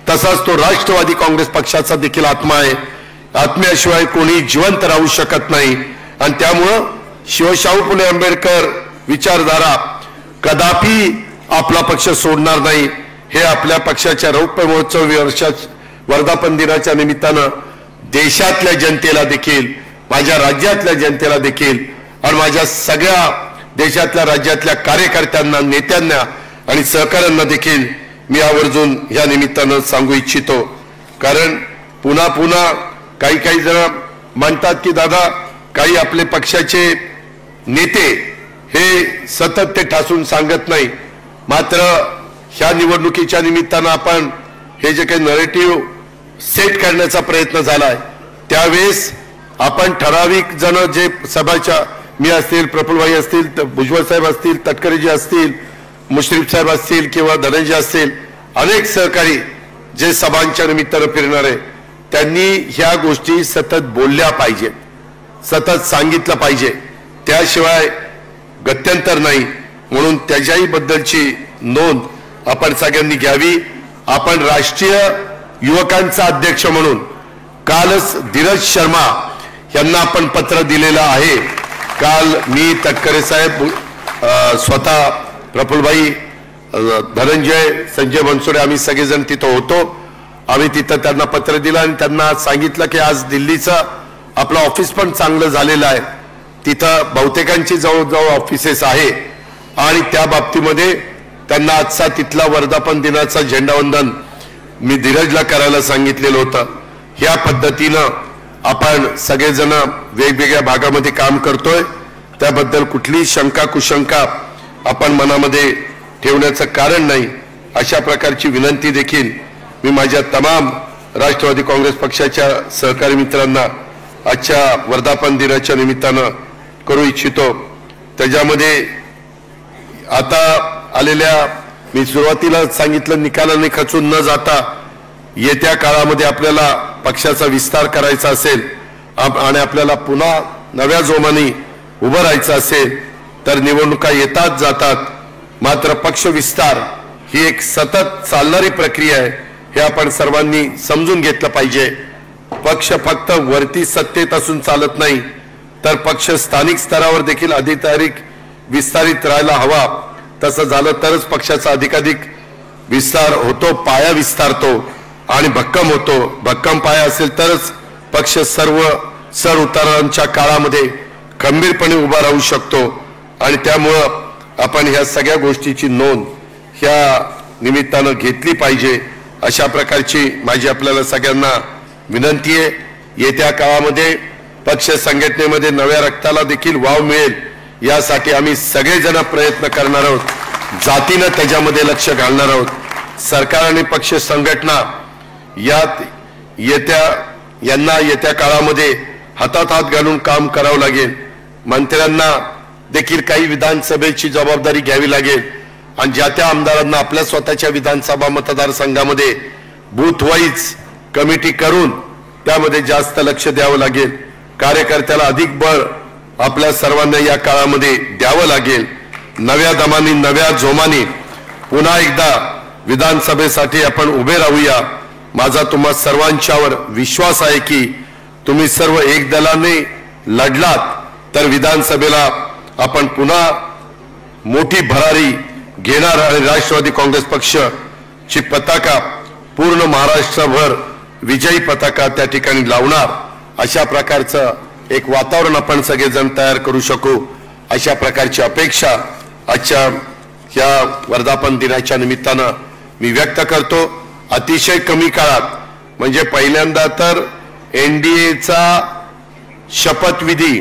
तसाच तो राष्ट्रवादी काँग्रेस पक्षाचा देखील आत्मा आहे. आत्म्याशिवाय कोणी जिवंत राहू शकत नाही. आणि त्यामुळं शिवशाहू फुले आंबेडकर विचारधारा कदापि आपला पक्ष सोडणार नाही. हे आपल्या पक्षाच्या रौप्य महोत्सव वर्धापन दिनाच्या निमित्तानं देशातल्या जनतेला देखील, माझ्या राज्यातल्या जनतेला देखील आणि माझ्या सगळ्या देशातल्या राज्यातल्या कार्यकर्त्यांना, नेत्यांना आणि सहकाऱ्यांना देखील मी आवर्जून या निमित्तानं सांगू इच्छितो. कारण पुन्हा पुन्हा काही जण म्हणतात की दादा काही आपले पक्षाचे नेते हे सतत ते ठासून सांगत नाही. मात्र ह्या निवडणुकीच्या निमित्तानं आपण हे जे काही नरेटिव्ह सेट करण्याचा प्रयत्न झालाय त्यावेळेस आपण ठराविक जण जे सभाच्या, मी असतील, प्रफुल्लभाई असतील, भुजबळ साहेब असतील, तटकरेजी असतील, मुश्रीफ साहेब असतील किंवा धनंजय असतील, अनेक सहकारी जे सभांच्या निमित्तानं फिरणार आहे त्यांनी ह्या गोष्टी सतत बोलल्या पाहिजेत, सतत सांगितलं पाहिजे. त्याशिवाय गत्यंतर नाही. म्हणून त्याच्याही बद्दलची नोंद आपण सगळ्यांनी घ्यावी. आपण राष्ट्रीय युवकांचा अध्यक्ष म्हणून कालच धीरज शर्मा यांना आपण पत्र दिलेलं आहे। काल मी तटकरे साहेब, स्वतः प्रफुल्लभाई, धनंजय, संजय बनसोडे आम्ही सगळेजण तिथं होतो। आम्ही तिथं त्यांना पत्र दिलं आणि त्यांना सांगितलं की आज दिल्लीचं आपलं ऑफिस पण चांगलं झालेलं आहे, तिथं बहुतेकांची जवळजवळ ऑफिसेस आहे आणि त्या बाबतीमध्ये त्यांना आजचा तिथला वर्धापन दिनाचा झेंडावंदन मी धीरजला करायला सांगितलेलं होतं। ह्या पद्धतीनं आपण सगळेजण वेगवेगळ्या भागामध्ये काम करतोय, त्याबद्दल कुठलीही शंका कुशंका आपण मनामध्ये ठेवण्याचं कारण नाही। अशा प्रकारची विनंती देखील मी माझ्या तमाम राष्ट्रवादी काँग्रेस पक्षाच्या सहकारी मित्रांना आजच्या वर्धापन दिनाच्या निमित्तानं करू इच्छितो। त्याच्यामध्ये आता आलेल्या, मी सुरुवातीला सांगितलं, निकालाने खचून न जाता येत्या काळामध्ये आपल्याला पक्षाचा विस्तार करायचा असेल आणि आपल्याला पुन्हा नव्या जोमाने उभं राहायचं असेल तर निवडणुका येतात जातात, मात्र पक्ष विस्तार ही एक सतत चालणारी प्रक्रिया आहे, हे आपण सर्वांनी समजून घेतलं पाहिजे। पक्ष फक्त वरती सत्तेत असून चालत नाही, तर पक्ष स्थानिक स्तरावर देखील अधिकाधिक विस्तारित राहायला हवा। तसं झालं तरच पक्षाचा अधिकाधिक विस्तार होतो, पाया विस्तारतो आणि भक्कम होतो। भक्कम पाया असेल तरच पक्ष सर्व चढ उतारांच्या काळामध्ये खंबीरपणे उभा राहू शकतो आणि त्यामुळं आपण ह्या सगळ्या गोष्टीची नोंद ह्या निमित्तानं घेतली पाहिजे, अशा प्रकारची माझी आपल्याला सगळ्यांना विनंती आहे। येत्या काळामध्ये पक्ष संघटनेमध्ये नव्या रक्ताला देखील वाव मिळेल यासाठी आम्ही सगळेजण प्रयत्न करणार आहोत, जातीनं त्याच्यामध्ये लक्ष घालणार आहोत। सरकार आणि पक्ष संघटना यात यांना येत्या काळामध्ये हातात हात घालून काम करावं लागेल। मंत्र्यांना देखील काही विधानसभेची जबाबदारी घ्यावी लागेल आणि ज्या त्या आमदारांना आपल्या स्वतःच्या विधानसभा मतदारसंघामध्ये बूथ वाईज कमिटी करून त्यामध्ये जास्त लक्ष द्यावं लागेल। कार्यकर्त्याला अधिक बळ आपल्या सर्वांना या काळामध्ये द्यावं लागेल। नव्या दमाने, नव्या जोमाने पुन्हा एकदा विधानसभेसाठी आपण उभे राहूया। माझा तुम्हा सर्वांच्यावर विश्वास आहे की तुम्ही सर्व एक दलाने लढलात तर विधानसभेला आपण पुन्हा मोठी भरारी घेणार आणि राष्ट्रवादी काँग्रेस पक्षाची पताका पूर्ण महाराष्ट्रभर विजयी पताका त्या ठिकाणी लावणार, अशा प्रकारचं एक वातावरण आपण सगळेजण तयार करू शकू, अशा प्रकारची अपेक्षा आजच्या या वर्धापन दिनाच्या निमित्तानं मी व्यक्त करतो। अतिशय कमी काळात, म्हणजे पहिल्यांदा तर एनडीएचा शपथविधी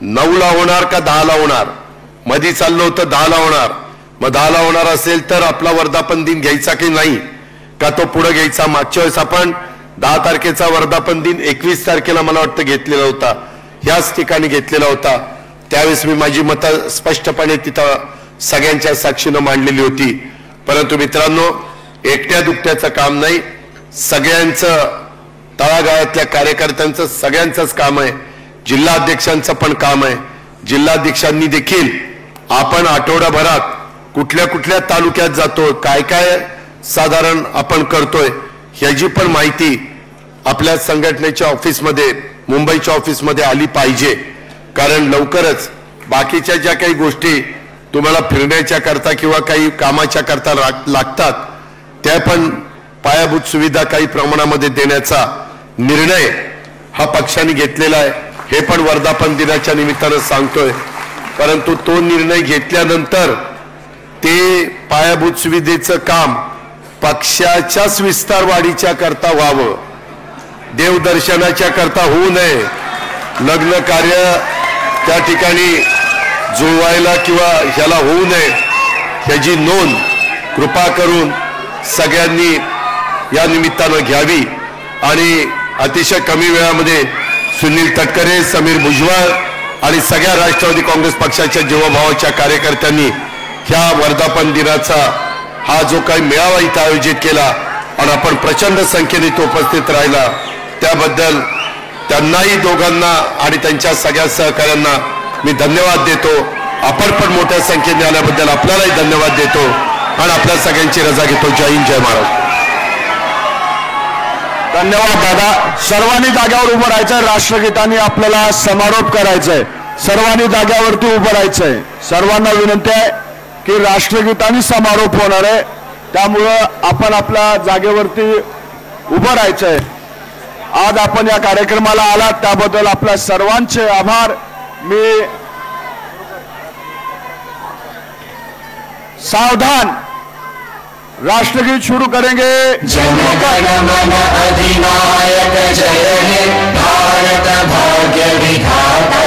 9ला होणार का 10ला होणार, मध्ये चाललं होतं 10ला होणार, मग 10ला होणार असेल तर आपला वर्धापन दिन घ्यायचा की नाही का तो पुढे घ्यायचा। मागच्या वेळेस आपण 10 तारखेचा वर्धापन दिन 21 तारखेला मला वाटतं घेतलेला होता, ह्याच ठिकाणी घेतलेला होता। त्यावेळेस मी माझी मतं स्पष्टपणे तिथं सगळ्यांच्या साक्षीनं मांडलेली होती। परंतु मित्रांनो, एकट्या दुकट्याचं काम नाही, सगळ्यांचं, तळागाळातल्या कार्यकर्त्यांचं सगळ्यांचंच काम आहे, जिल्हाध्यक्षांचं पण काम आहे। जिल्हाध्यक्षांनी देखील आपण आठवडाभरात कुठल्या कुठल्या तालुक्यात जातो, काय काय साधारण आपण करतोय ह्याची पण माहिती आपल्या संघटनेच्या ऑफिसमध्ये, मुंबईच्या ऑफिसमध्ये आली पाहिजे। कारण लवकरच बाकीच्या ज्या काही गोष्टी तुम्हाला फिरण्याच्या करता किंवा काही कामाच्या करता लागतात त्या पण पायाभूत सुविधा काही प्रमाणामध्ये देण्याचा निर्णय हा पक्षाने घेतलेला आहे, हे पण वर्धापन दिनाच्या निमित्तानं सांगतोय। परंतु तो निर्णय घेतल्यानंतर ते पायाभूत सुविधेचं काम पक्षाच्याच विस्तार वाढीच्या करता व्हावं, देवदर्शनाच्या करता होऊ नये, लग्न कार्य त्या ठिकाणी जुळवायला किंवा ह्याला होऊ नये, ह्याची नोंद कृपा करून सगळ्यांनी या निमित्तानं घ्यावी। आणि अतिशय कमी वेळामध्ये सुनील तटकरे, समीर भुजबळ आणि सगळ्या राष्ट्रवादी काँग्रेस पक्षाच्या जीवाभावाच्या कार्यकर्त्यांनी ह्या वर्धापन दिनाचा हा जो काही मेळावा इथं आयोजित केला आणि आपण प्रचंड संख्येने तो उपस्थित राहिला, त्याबद्दल त्यांनाही दोघांना आणि त्यांच्या सगळ्या सहकाऱ्यांना मी धन्यवाद देतो। आपण पण मोठ्या संख्येने आल्याबद्दल आपल्यालाही धन्यवाद देतो आणि आपल्या सगळ्यांची रजा घेतो। जय हिंद, जय महाराष्ट्र। धन्यवाद दादा. सर्वांनी जाग्यावर उभं राहायचंय. राष्ट्रगीतांनी आपल्याला समारोप करायचंय. सर्वांनी जाग्यावरती उभं राहायचंय. सर्वांना विनंती आहे की राष्ट्रगीतांनी समारोप होणार आहे, त्यामुळं आपण आपल्या जागेवरती उभं राहायचंय. आज आपण या कार्यक्रमाला आलात त्याबद्दल आपल्या सर्वांचे आभार. मी सावधान, राष्ट्रगीत शुरू करेंगे. जन गण मन अधिनायक जय हे भारत भाग्य विधाता,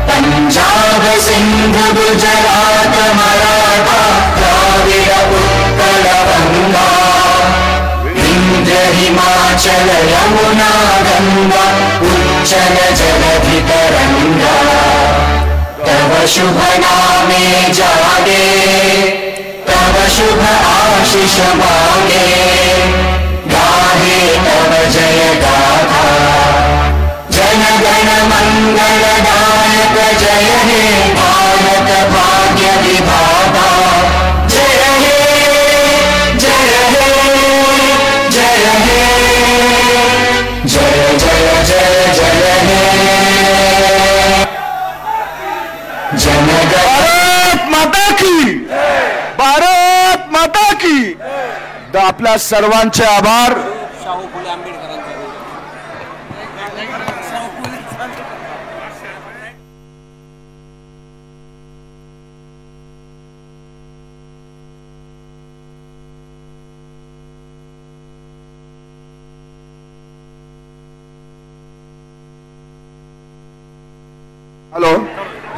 पंजाब सिंध गुजरात मराठा द्राविड उत्कल गंगा, विंध्य हिमाचल यमुना गंगा उच्चल जलधि तरंगा, तव शुभ नामे जागे तव शुभ आशीष मांगे, गाहे तव जय गाथा, जन गण मंगलदायक जय हे भारत भाग्य विधाता, जय हे जय हे जय हे जय जय जय जय हे जन भारत माता की, भारत माता की. आपल्या सर्वांचे आभार. हॅलो,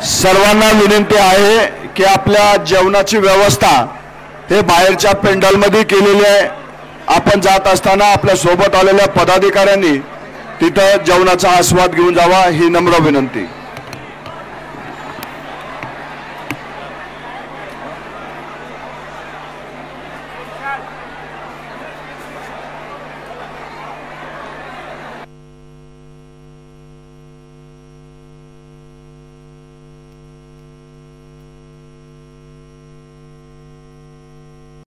सर्वांना विनंती आहे की आपल्या जेवणाची व्यवस्था हे बाहेरच्या पेंडॉलमध्ये केलेली आहे. आपण जात असताना आपल्या सोबत आलेल्या पदाधिकाऱ्यांनी तिथं जेवणाचा आस्वाद घेऊन जावा ही नम्र विनंती.